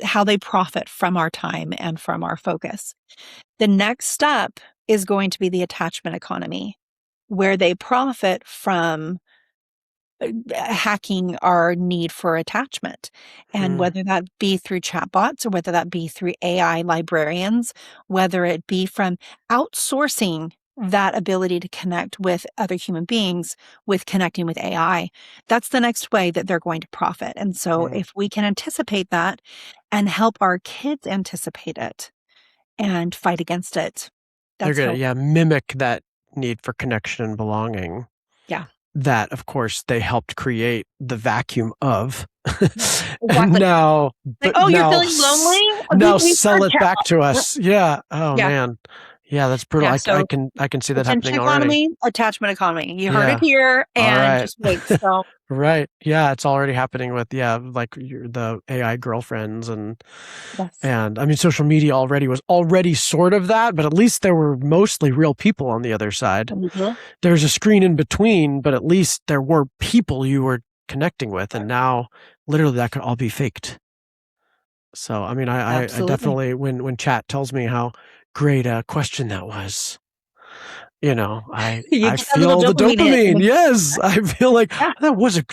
S1: how they profit from our time and from our focus. The next step is going to be the attachment economy, where they profit from hacking our need for attachment. And
S2: Mm,
S1: whether that be through chatbots or whether that be through AI librarians, whether it be from outsourcing that ability to connect with other human beings with connecting with AI, that's the next way that they're going to profit. And so
S2: mm.
S1: if we can anticipate that and help our kids anticipate it and fight against it,
S2: They're
S1: that's
S2: going to,
S1: how,
S2: yeah, mimic that need for connection and belonging
S1: yeah,
S2: that, of course, they helped create the vacuum of.
S1: yeah,
S2: And
S1: exactly.
S2: now,
S1: Like,
S2: but
S1: oh, you're
S2: now,
S1: feeling lonely?
S2: now
S1: We
S2: sell
S1: start
S2: it back to
S1: chatbot.
S2: us. Yeah. Oh
S1: Yeah.
S2: man. Yeah, that's brutal.
S1: Yeah.
S2: I
S1: So
S2: can see that
S1: attention
S2: happening already.
S1: economy, attachment economy. You heard it
S2: Yeah.
S1: here
S2: All
S1: and
S2: right.
S1: just wait. So
S2: Right. Yeah, it's already happening with, like the AI girlfriends
S1: yes.
S2: and I mean social media already was already sort of that, but at least there were mostly real people on the other side.
S1: Mhm.
S2: There's a screen in between, but at least there were people you were connecting with, and now literally that could all be faked. So I mean I
S1: Absolutely.
S2: definitely when chat tells me how great a question that was,
S1: You
S2: I
S1: get that little
S2: feel the
S1: dopamine hit.
S2: dopamine. Yes, I feel like
S1: Yeah.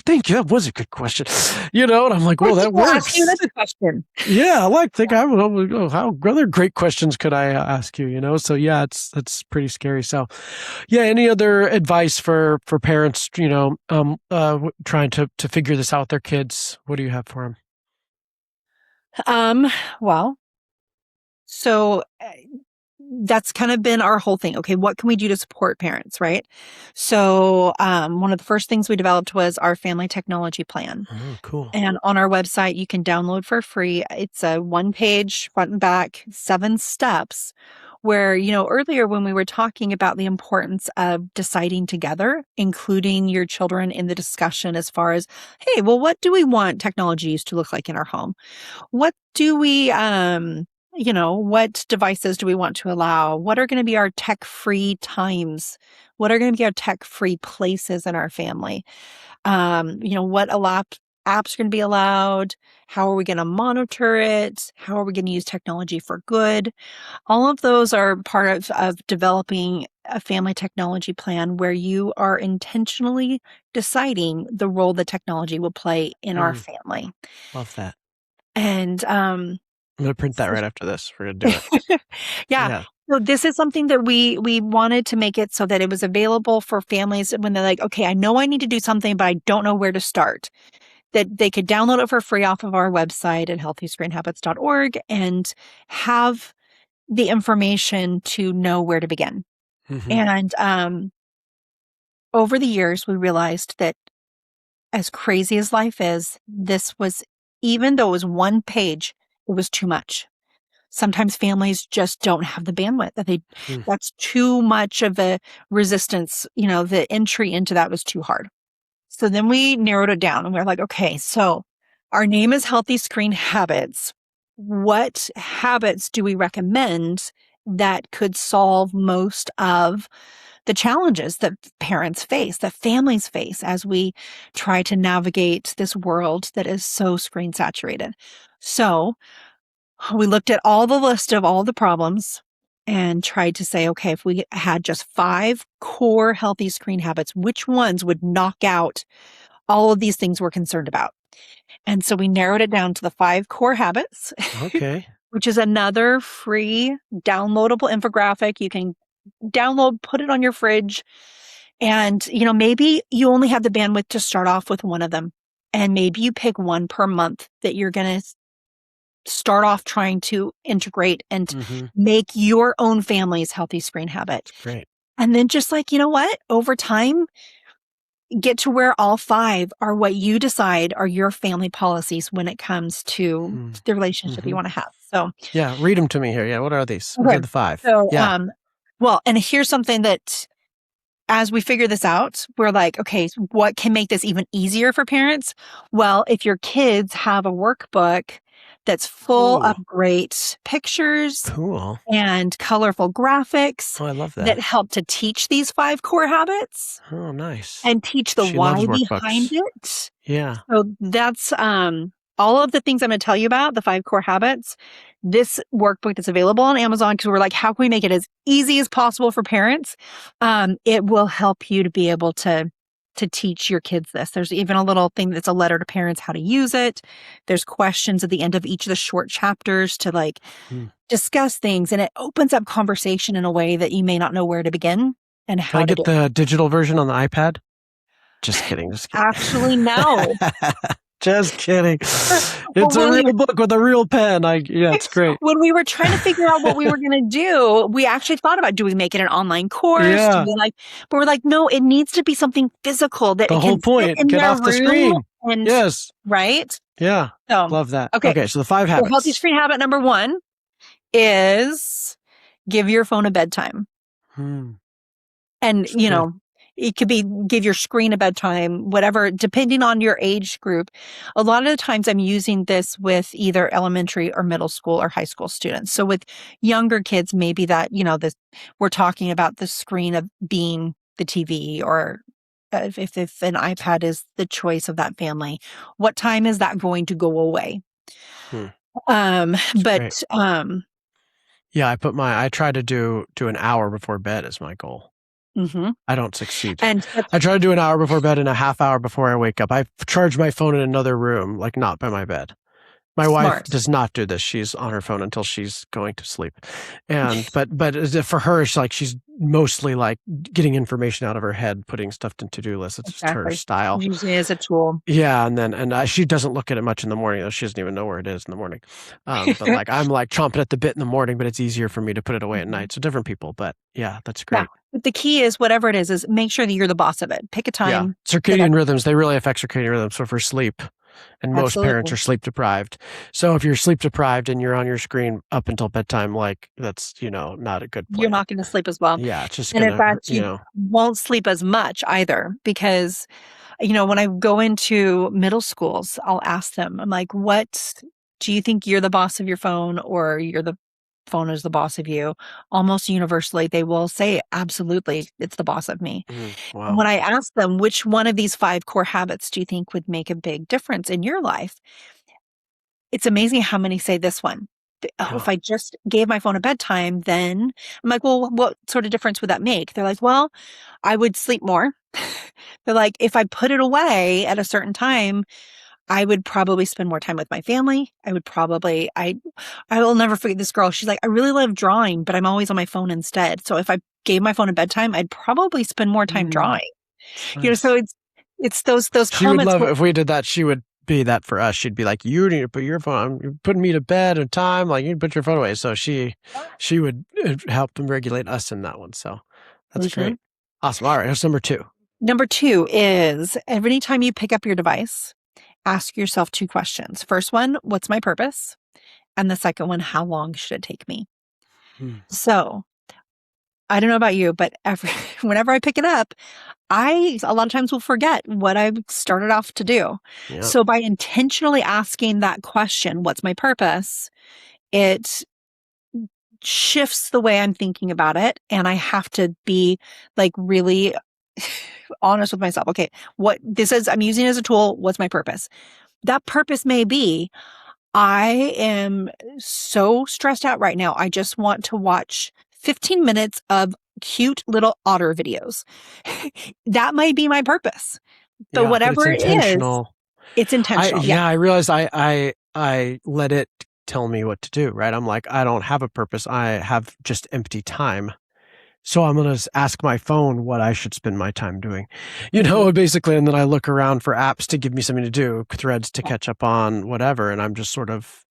S2: thank you. That was a good question. And I'm like, well,
S1: First,
S2: that
S1: we'll ask you
S2: works.
S1: another question.
S2: Yeah, I like think I would go. How other great questions could I ask you? So yeah, it's pretty scary. So, yeah. Any other advice for parents? Trying to figure this out with their kids. What do you have for them?
S1: Um, well, so that's kind of been our whole thing. Okay, what can we do to support parents, right? So, one of the first things we developed was our family technology plan.
S2: Oh, cool.
S1: And on our website, you can download for free. It's a one page, front and back, 7 steps. Where, earlier when we were talking about the importance of deciding together, including your children in the discussion as far as, hey, well, what do we want technologies to look like in our home? What do we, what devices do we want to allow? What are going to be our tech free times? What are going to be our tech free places in our family? What apps are going to be allowed? How are we going to monitor it? How are we going to use technology for good? All of those are part of developing a family technology plan where you are intentionally deciding the role that technology will play in our
S2: Mm,
S1: family.
S2: love that.
S1: And
S2: I'm gonna print that
S1: so-
S2: right after this. We're gonna do it.
S1: yeah,
S2: Yeah.
S1: So this is something that we wanted to make it so that it was available for families when they're like, okay, I know I need to do something, but I don't know where to start. That they could download it for free off of our website at healthyscreenhabits.org and have the information to know where to begin.
S2: Mm-hmm.
S1: And over the years, we realized that as crazy as life is, this was, even though it was one page, it was too much. Sometimes families just don't have the bandwidth
S2: Mm.
S1: that's too much of a resistance. The entry into that was too hard. So then we narrowed it down and we were like, okay, so our name is Healthy Screen Habits. What habits do we recommend that could solve most of the challenges that parents face, that families face as we try to navigate this world that is so screen saturated? So we looked at all the list of all the problems and tried to say, okay, if we had just 5 core healthy screen habits, which ones would knock out all of these things we're concerned about? And so we narrowed it down to the 5 core habits,
S2: Okay.
S1: which is another free downloadable infographic. You can download, put it on your fridge. And, maybe you only have the bandwidth to start off with one of them. And maybe you pick one per month that you're going to start off trying to integrate and
S2: Mm-hmm.
S1: make your own family's healthy screen habit.
S2: Great.
S1: And then just like, you know what, over time, get to where all 5 are what you decide are your family policies when it comes to the relationship you
S2: Mm-hmm.
S1: want to have. So,
S2: Yeah, read them to me here. Yeah, what are these? What
S1: okay.
S2: are the 5?
S1: So,
S2: Yeah.
S1: well, and here's something that as we figure this out, we're like, okay, so what can make this even easier for parents? Well, if your kids have a workbook that's full
S2: Ooh,
S1: of great pictures
S2: cool.
S1: and colorful graphics
S2: Oh, I love
S1: that
S2: that.
S1: help to teach these 5 core habits
S2: Oh, nice.
S1: and teach the
S2: She loves
S1: why behind
S2: workbooks.
S1: it.
S2: Yeah.
S1: So that's all of the things I'm going to tell you about, the 5 core habits. This workbook that's available on Amazon, because we're like, how can we make it as easy as possible for parents? It will help you to be able to teach your kids this. There's even a little thing that's a letter to parents how to use it. There's questions at the end of each of the short chapters to like
S2: Hmm.
S1: discuss things, and it opens up conversation in a way that you may not know where to begin and
S2: Can I
S1: how to
S2: get
S1: do it.
S2: the digital version on the iPad? Just kidding. Just kidding.
S1: Actually, no.
S2: Just kidding. It's a
S1: Well,
S2: real book with a real pen. Yeah, it's great.
S1: when we were trying to figure out what we were going to do, we actually thought about, do we make it an online course?
S2: Yeah.
S1: But we're like, no, it needs to be something physical that
S2: The
S1: it
S2: whole
S1: can sit
S2: point.
S1: in
S2: Get
S1: their
S2: off the
S1: room
S2: screen.
S1: and
S2: Yes.
S1: right.
S2: Yeah.
S1: So,
S2: Love that.
S1: okay.
S2: Okay, so the 5
S1: So healthy
S2: habits.
S1: screen habit number 1 is give your phone a bedtime. And, it could be give your screen a bedtime, whatever, depending on your age group. A lot of the times I'm using this with either elementary or middle school or high school students. So with younger kids, maybe that, we're talking about the screen of being the TV, or if an iPad is the choice of that family, what time is that going to go away?
S2: Great. Yeah, I try to do an hour before bed is my goal.
S1: Mm-hmm.
S2: I don't succeed.
S1: And
S2: I try to do an hour before bed and a half hour before I wake up. I charge my phone in another room, like not by my bed. My wife
S1: smart.
S2: does not do this. She's on her phone until she's going to sleep. And but for her, it's like she's mostly like getting information out of her head, putting stuff in to-do lists. It's just her style.
S1: Using it as a tool.
S2: Yeah, and she doesn't look at it much in the morning. Though. She doesn't even know where it is in the morning. But like I'm like chomping at the bit in the morning, but it's easier for me to put it away at night. So different people, but yeah, that's great.
S1: Yeah. But the key is whatever it is make sure that you're the boss of it. Pick a time.
S2: Yeah, circadian rhythms, they really affect circadian rhythms. So for sleep, and most parents
S1: Absolutely.
S2: are sleep deprived. So if you're sleep deprived and you're on your screen up until bedtime, like that's, not a good plan.
S1: You're not going to sleep as well.
S2: Yeah, it's just
S1: And
S2: gonna,
S1: in fact, you won't sleep as much either because, when I go into middle schools, I'll ask them, I'm like, what do you think you're the boss of your phone or you're the phone is the boss of you? Almost universally, they will say, absolutely, it's the boss of me.
S2: Wow.
S1: And when I ask them, which one of these 5 core habits do you think would make a big difference in your life? It's amazing how many say this one. Oh, if I just gave my phone a bedtime, then I'm like, well, what sort of difference would that make? They're like, well, I would sleep more. They're like, if I put it away at a certain time, I would probably spend more time with my family. I will never forget this girl. She's like, I really love drawing, but I'm always on my phone instead. So if I gave my phone at bedtime, I'd probably spend more time
S2: Mm,
S1: drawing.
S2: it's
S1: So
S2: nice.
S1: it's those
S2: She would
S1: comments
S2: love
S1: where,
S2: it if we did that. She would be that for us. She'd be like, "You need to put your phone. You're putting me to bed at time. Like you need to put your phone away." So she would help them regulate us in that one. So that's
S1: Mhm.
S2: great. Awesome. All right, here's number two.
S1: Number two is every time you pick up your device, ask yourself two questions. First one, what's my purpose? And the second one, how long should it take me?
S2: Hmm.
S1: So I don't know about you, but whenever I pick it up, I a lot of times will forget what I started off to do.
S2: Yeah.
S1: So by intentionally asking that question, what's my purpose? It shifts the way I'm thinking about it. And I have to be like really honest with myself. Okay, what this is, I'm using it as a tool. What's my purpose? That purpose may be I am so stressed out right now. I just want to watch 15 minutes of cute little otter videos. That might be my purpose. But
S2: Yeah, but it's
S1: whatever it is,
S2: intentional.
S1: it's intentional. Yeah.
S2: I realized I let it tell me what to do, right? I'm like, I don't have a purpose. I have just empty time. So I'm going to ask my phone what I should spend my time doing,
S1: Mhm.
S2: basically. And then I look around for apps to give me something to do, threads to
S1: Yeah.
S2: catch up on, whatever. And I'm just sort of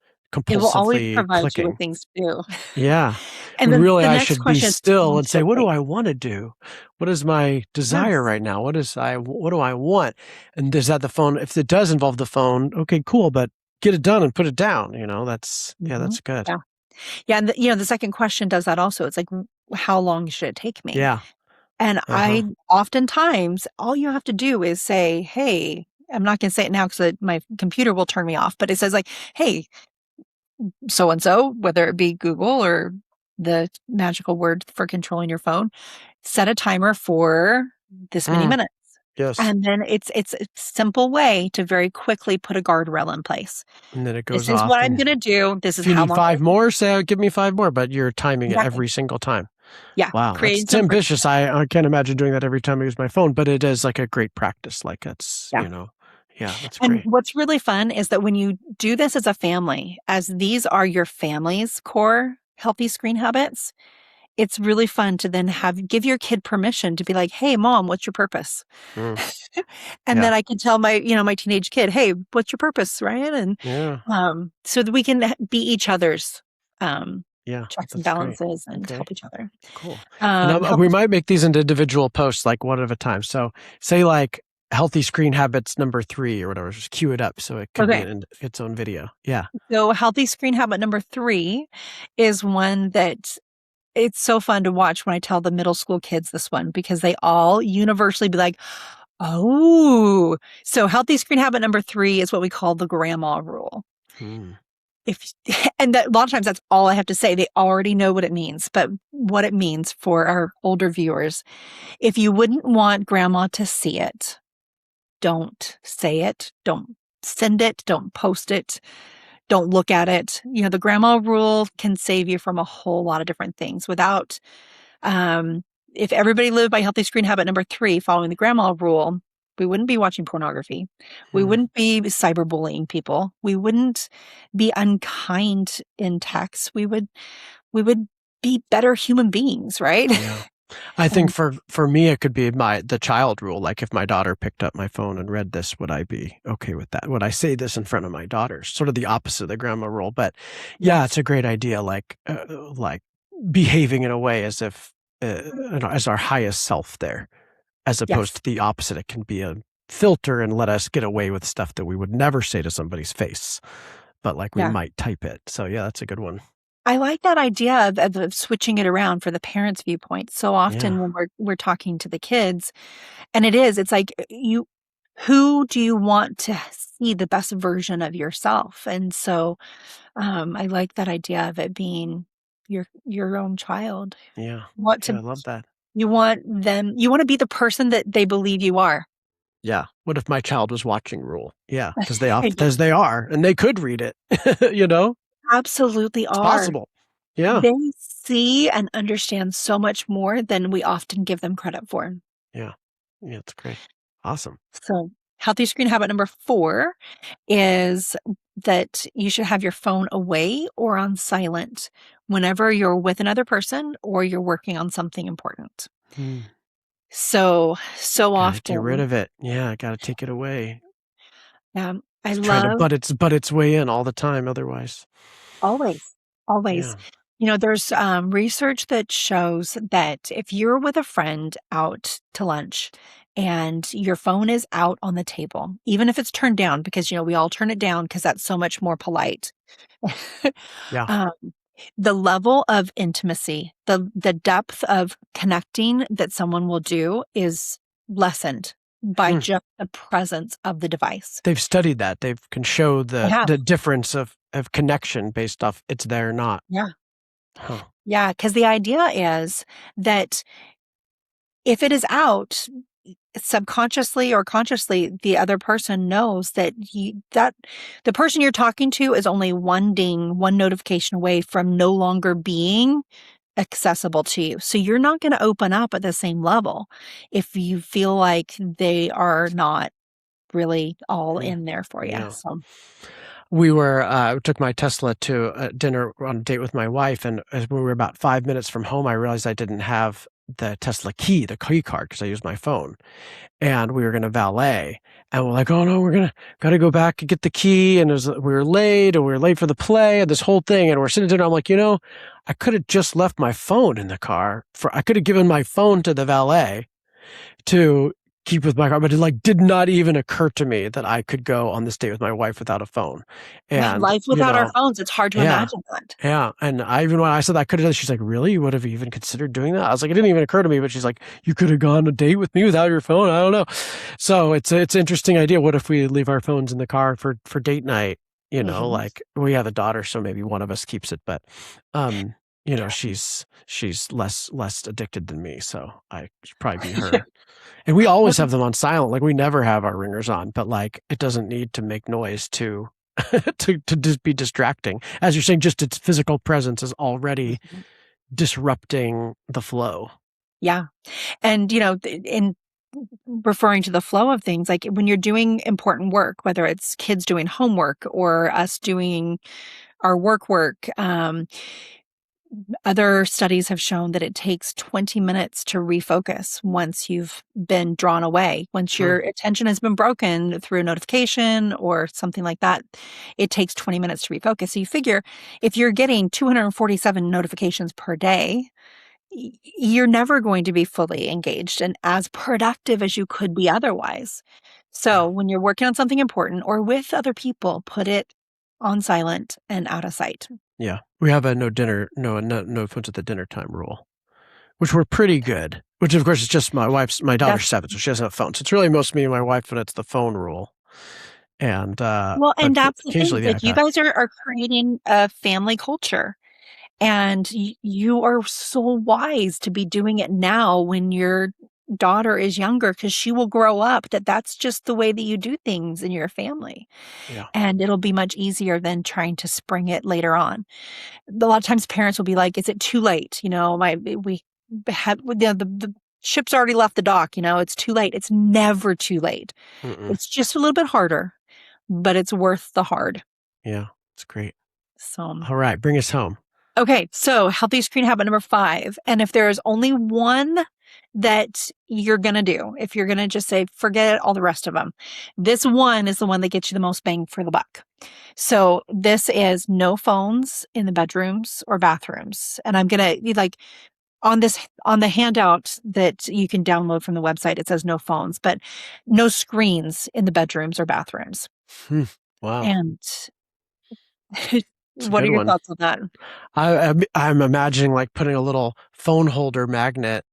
S1: It will always
S2: compulsively
S1: provide you with
S2: clicking.
S1: things to do.
S2: Yeah.
S1: And
S2: When
S1: then
S2: really
S1: the
S2: I
S1: next
S2: should be
S1: question is
S2: still
S1: how
S2: and
S1: should
S2: say,
S1: it
S2: what do
S1: take?
S2: I want to do? What is my desire
S1: Yes.
S2: right now? What do I want? And is that the phone? If it does involve the phone, okay, cool. But get it done and put it down.
S1: Mhm.
S2: That's good.
S1: Yeah. Yeah. And the second question does that also. It's like, how long should it take me?
S2: Yeah.
S1: And
S2: Uh-huh.
S1: I oftentimes, all you have to do is say, hey, I'm not going to say it now because my computer will turn me off, but it says like, hey, so and so, whether it be Google or the magical word for controlling your phone, set a timer for this many
S2: Mm,
S1: minutes.
S2: yes.
S1: And then it's a simple way to very quickly put a guardrail in place.
S2: And then it
S1: This
S2: goes
S1: is
S2: off.
S1: what I'm
S2: And
S1: going to do. This is
S2: if you
S1: how
S2: need
S1: long.
S2: five more, say, give me five more, but you're timing it
S1: Exactly.
S2: every single time.
S1: Yeah.
S2: Wow,
S1: Creating
S2: that's
S1: some
S2: ambitious.
S1: friction.
S2: I can't imagine doing that every time I use my phone, but it is like a great practice. Like
S1: Yeah.
S2: yeah, that's
S1: And
S2: great.
S1: what's really fun is that when you do this as a family, as these are your family's core healthy screen habits, it's really fun to then give your kid permission to be like, "Hey, mom, what's your purpose?"
S2: Mm,
S1: And then
S2: yeah,
S1: I can tell my teenage kid, "Hey, what's your purpose?" Right? And
S2: yeah,
S1: so that we can be each other's um,
S2: yeah,
S1: checks and
S2: that's great.
S1: balances and
S2: Okay,
S1: help each other.
S2: cool. And
S1: Help
S2: we
S1: us.
S2: might make these into individual posts, like one at a time. So say like healthy screen habits number 3 or whatever, just cue it up so it could be
S1: Okay.
S2: in its own video. Yeah.
S1: So healthy screen habit number 3 is one that it's so fun to watch when I tell the middle school kids this one because they all universally be like, "Oh." So healthy screen habit number 3 is what we call the grandma rule.
S2: Hmm.
S1: If and that a lot of times that's all I have to say. They already know what it means, but what it means for our older viewers, if you wouldn't want grandma to see it, don't say it, don't send it, don't post it, don't look at it. The grandma rule can save you from a whole lot of different things without um, if everybody lived by healthy screen habit number 3, following the grandma rule, we wouldn't be watching pornography. We
S2: Hmm.
S1: wouldn't be cyberbullying people. We wouldn't be unkind in text. We would be better human beings, right?
S2: Yeah. I think
S1: And
S2: for me it could be the child rule. Like if my daughter picked up my phone and read this, would I be okay with that? Would I say this in front of my daughters? Sort of the opposite of the grandma rule. But yeah, it's
S1: yes,
S2: a great idea. Like behaving in a way as if as our highest self there, as opposed
S1: yes,
S2: to the opposite. It can be a filter and let us get away with stuff that we would never say to somebody's face, but like we
S1: yeah.
S2: might type it. So yeah, that's a good one.
S1: I like that idea of switching it around for the parents' viewpoint. So
S2: Yeah.
S1: often when we're talking to the kids, and it's like who do you want to see the best version of yourself? And so I like that idea of it being your own child.
S2: Yeah.
S1: Want
S2: Yeah.
S1: to
S2: I love that.
S1: you want to be the person that they believe you are.
S2: Yeah. What if my child was watching Rule? Yeah,
S1: I do.
S2: as they are, and they could read it. You know,
S1: Absolutely
S2: it's
S1: are.
S2: possible. Yeah.
S1: They see and understand so much more than we often give them credit for.
S2: Yeah. Yeah. It's great. Awesome.
S1: So Healthy screen habit number 4 is that you should have your phone away or on silent whenever you're with another person or you're working on something important.
S2: Hmm.
S1: So
S2: Gotta get rid
S1: often,
S2: of it. Yeah, gotta take it away.
S1: I
S2: Just try to
S1: love
S2: butt its way in all the time otherwise.
S1: always, always.
S2: Yeah.
S1: There's research that shows that if you're with a friend out to lunch and your phone is out on the table, even if it's turned down, because, we all turn it down because that's so much more polite.
S2: Yeah.
S1: um, the level of intimacy, the depth of connecting that someone will do is lessened by
S2: Hmm.
S1: just the presence of the device.
S2: They've studied that. They can show
S1: I have.
S2: the difference of connection based off it's there or not.
S1: Yeah.
S2: Huh.
S1: Yeah. Because the idea is that if it is out, subconsciously or consciously, the other person knows that the person you're talking to is only one ding, one notification away from no longer being accessible to you. So you're not going to open up at the same level if you feel like they are not really all
S2: Hmm.
S1: in there for you.
S2: Yeah.
S1: So,
S2: We took my Tesla to dinner on a date with my wife, and as we were about 5 minutes from home, I realized I didn't have the Tesla key, the key card, because I used my phone. And we were going to valet, and we're like, oh no, gotta go back and get the key. And we were late, and we were late for the play and this whole thing. And we're sitting there. I'm like, I could have just left my phone in the car I could have given my phone to the valet to keep with my car, but it did not even occur to me that I could go on this date with my wife without a phone.
S1: yeah,
S2: And,
S1: life without our phones, it's hard to
S2: yeah.
S1: imagine that.
S2: Yeah. And even when I said that I could have done it, she's like, really? You would have even considered doing that? I was like, it didn't even occur to me, but she's like, you could have gone on a date with me without your phone. I don't know. So it's an interesting idea. What if we leave our phones in the car for date night?
S1: Mhm.
S2: We have a daughter, so maybe one of us keeps it, but, she's less addicted than me. So I should probably be her. And we
S1: Well,
S2: always have them on silent. We never have our ringers on, but it doesn't need to make noise to to just be distracting. As you're saying, just its physical presence is already
S1: mhm.
S2: disrupting the flow.
S1: Yeah. And, in referring to the flow of things, like when you're doing important work, whether it's kids doing homework or us doing our work, other studies have shown that it takes 20 minutes to refocus once you've been drawn away. Once
S2: Hmm.
S1: your attention has been broken through a notification or something like that, it takes 20 minutes to refocus. So you figure if you're getting 247 notifications per day, you're never going to be fully engaged and as productive as you could be otherwise.
S2: Yeah.
S1: So when you're working on something important or with other people, put it on silent and out of sight.
S2: Yeah. We have a no phones at the dinner time rule, which we're pretty good. Which of course is just my daughter's
S1: That's
S2: 7, so she doesn't have a phone. So it's really most me and my wife, but it's the phone rule. And
S1: Well, and
S2: but
S1: that's the thing.
S2: occasionally the
S1: Like you
S2: iPad.
S1: guys are creating a family culture, and you are so wise to be doing it now when your daughter is younger, because she will grow up that's just the way that you do things in your family,
S2: Yeah.
S1: and it'll be much easier than trying to spring it later on. A lot of times, parents will be like, "Is it too late?" We have the ship's already left the dock. It's too late. It's never too late.
S2: Mm-mm.
S1: It's just a little bit harder, but it's worth the hard.
S2: Yeah. It's great.
S1: So,
S2: All right. Bring us home.
S1: okay. So healthy screen habit number 5. And if there is only one that you're going to do, if you're going to just say, forget all the rest of them, this one is the one that gets you the most bang for the buck. So this is no phones in the bedrooms or bathrooms. And I'm going to on the handout that you can download from the website, it says no phones, but no screens in the bedrooms or bathrooms.
S2: Wow.
S1: And
S2: It's a
S1: what are
S2: good
S1: your
S2: one.
S1: thoughts on that?
S2: I'm imagining putting a little phone holder magnet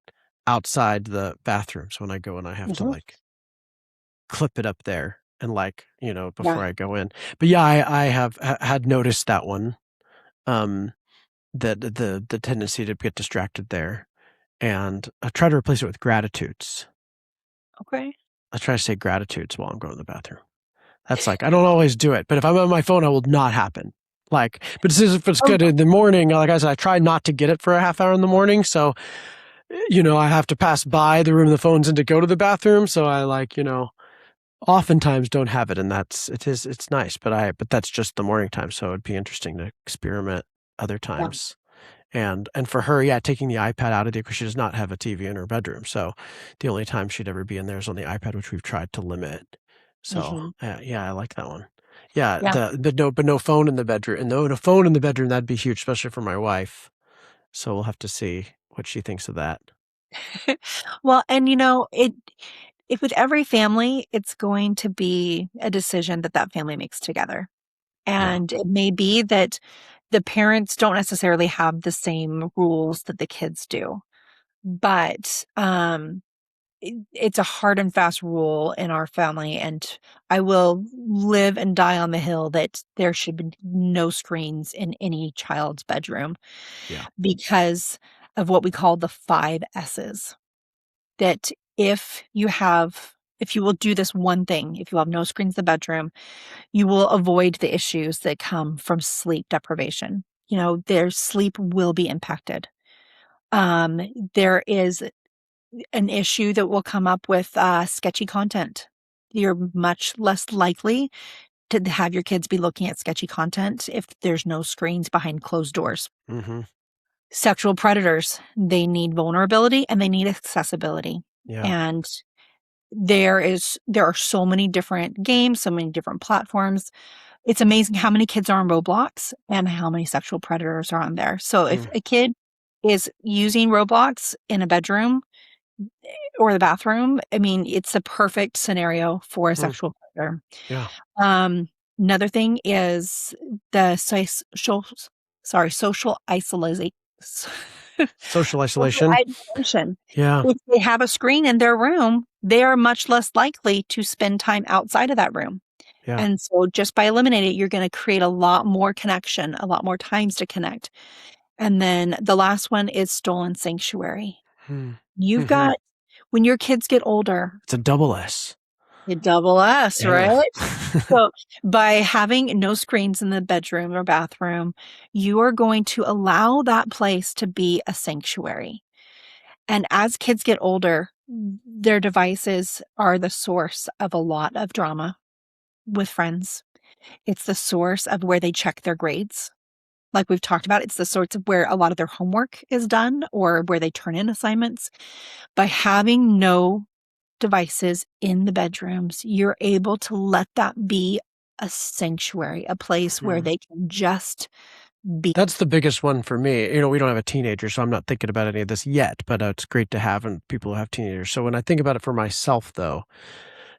S2: outside the bathrooms when I go, and I have to
S1: Mhm.
S2: clip it up there and
S1: Yeah.
S2: before I go in. But yeah, I have had noticed that one, um, that the tendency to get distracted there, and I try to replace it with gratitudes.
S1: Okay.
S2: I try to say gratitudes while I'm going to the bathroom. That's I don't always do it, but if I'm on my phone, it will not happen. But if it's
S1: Oh,
S2: good in the morning, like I said, I try not to get it for a half hour in the morning. So, I have to pass by the room the phone's in to go to the bathroom. So I oftentimes don't have it, and it's nice, but that's just the morning time, so it'd be interesting to experiment other
S1: Yeah.
S2: times. And for her, yeah, taking the iPad out of it because she does not have a TV in her bedroom, so the only time she'd ever be in there is on the iPad, which we've tried to limit. So
S1: Hmm.
S2: yeah, I like that one. Yeah,
S1: Yeah.
S2: no phone in the bedroom, and no phone in the bedroom, that'd be huge, especially for my wife. So we'll have to see what she thinks of that.
S1: Well, and if with every family, it's going to be a decision that that family makes together.
S2: Yeah.
S1: And it may be that the parents don't necessarily have the same rules that the kids do, but it's a hard and fast rule in our family. And I will live and die on the hill that there should be no screens in any child's bedroom
S2: Yeah.
S1: because of what we call the five S's. That if you will do this one thing, if you have no screens in the bedroom, you will avoid the issues that come from sleep deprivation. Their sleep will be impacted. Um, there is an issue that will come up with sketchy content. You're much less likely to have your kids be looking at sketchy content if there's no screens behind closed doors.
S2: Mhm.
S1: Sexual predators, they need vulnerability and they need accessibility.
S2: Yeah.
S1: And there are so many different games, so many different platforms. It's amazing how many kids are on Roblox and how many sexual predators are on there. So if
S2: Mm,
S1: a kid is using Roblox in a bedroom or the bathroom, I mean, it's a perfect scenario for a
S2: mm,
S1: sexual predator.
S2: yeah.
S1: Um, Another thing is the social isolation.
S2: Social
S1: Social
S2: isolation.
S1: isolation.
S2: Yeah.
S1: If they have a screen in their room, they are much less likely to spend time outside of that room.
S2: Yeah.
S1: And so just by eliminating it, you're going to create a lot more connection, a lot more times to connect. And then the last one is stolen sanctuary.
S2: Hmm.
S1: You've
S2: Mhm.
S1: got, when your kids get older,
S2: It's a double S.
S1: you double S,
S2: Yeah.
S1: right? So by having no screens in the bedroom or bathroom, you are going to allow that place to be a sanctuary. And as kids get older, their devices are the source of a lot of drama with friends. It's the source of where they check their grades. Like we've talked about, it's the sorts of where a lot of their homework is done or where they turn in assignments. By having no devices in the bedrooms, you're able to let that be a sanctuary, a place where
S2: Hmm.
S1: they can just be.
S2: That's the biggest one for me. We don't have a teenager, so I'm not thinking about any of this yet, but it's great to have and people who have teenagers. So when I think about it for myself, though,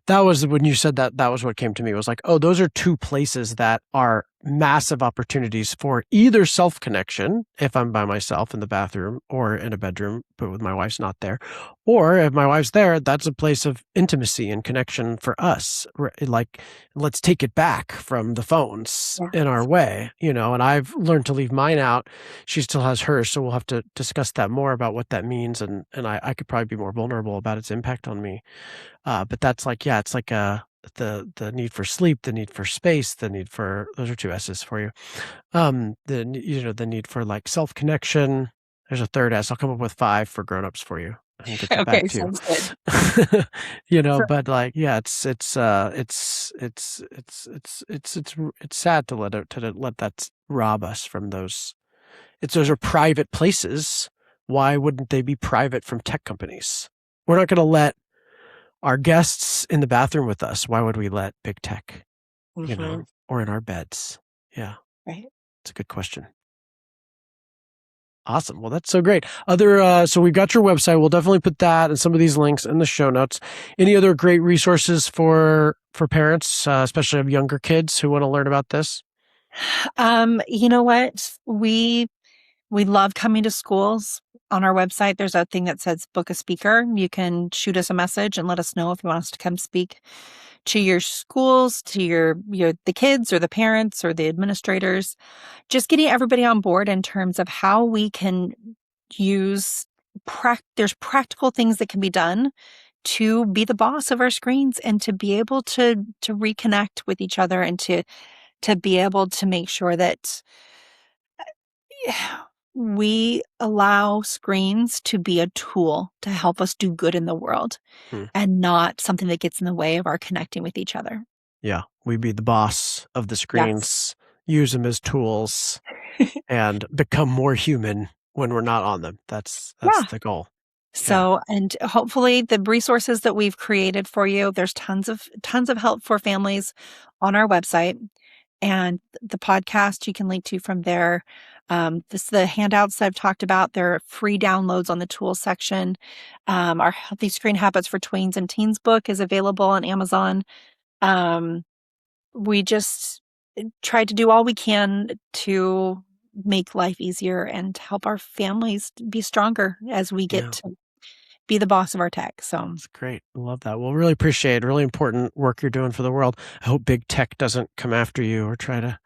S2: that was when you said that, that was what came to me. It was like, oh, those are two places that are massive opportunities for either self-connection, if I'm by myself in the bathroom or in a bedroom, but with my wife's not there. Or if my wife's there, that's a place of intimacy and connection for us. Like, let's take it back from the phones
S1: Yeah.
S2: in our way, and I've learned to leave mine out. She still has hers, so we'll have to discuss that more about what that means. And I could probably be more vulnerable about its impact on me. But that's like, yeah, it's like the need for sleep, the need for space, the need for those are two S's for you. The need for like self connection. There's a third S. I'll come up with five for grown-ups for you and get that back
S1: Okay,
S2: to
S1: sounds good.
S2: you.
S1: So,
S2: But like, yeah, it's sad to let that rob us from those. Those are private places. Why wouldn't they be private from tech companies? We're not going to let our guests in the bathroom with us. Why would we let big tech,
S1: mhm,
S2: or in our beds? Yeah,
S1: right.
S2: it's a good question. Awesome. Well, that's so great. So we've got your website. We'll definitely put that and some of these links in the show notes. Any other great resources for parents, especially of younger kids who want to learn about this?
S1: You know what? We love coming to schools. On our website, there's a thing that says book a speaker. You can shoot us a message and let us know if you want us to come speak to your schools, to your the kids or the parents or the administrators. Just getting everybody on board in terms of how we can use there's practical things that can be done to be the boss of our screens and to be able to reconnect with each other and to be able to make sure that We allow screens to be a tool to help us do good in the world
S2: Hmm.
S1: and not something that gets in the way of our connecting with each other.
S2: Yeah, we be the boss of the
S1: Yes.
S2: screens, use them as tools, and become more human when we're not on them. That's
S1: Yeah.
S2: the goal. Yeah.
S1: So, and hopefully the resources that we've created for you, there's tons of help for families on our website, and the podcast you can link to from there. The handouts I've talked about, they're free downloads on the tools section. Our Healthy Screen Habits for Tweens and Teens book is available on Amazon. Um, we just try to do all we can to make life easier and help our families be stronger as we get
S2: Yeah.
S1: to be the boss of our tech. So
S2: It's great. I love that. Well, really appreciate really important work you're doing for the world. I hope big tech doesn't come after you or try to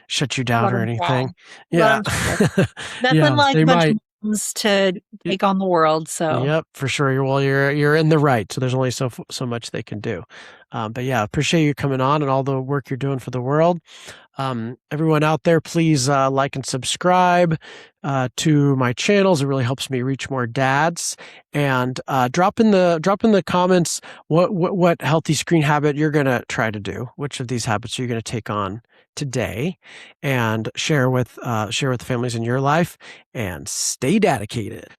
S2: shut you down
S1: let
S2: or
S1: them try.
S2: anything.
S1: Let
S2: Yeah.
S1: them try. Nothing
S2: Yeah,
S1: like
S2: they
S1: a bunch of
S2: might.
S1: moms to
S2: Y
S1: take on the world. So
S2: Yep, for sure. You're in the right, so there's only so much they can do. But yeah, appreciate you coming on and all the work you're doing for the world. Everyone out there, please like and subscribe to my channels. It really helps me reach more dads. And drop in the comments what healthy screen habit you're gonna try to do. Which of these habits are you gonna take on today, and share with families in your life. And stay dedicated.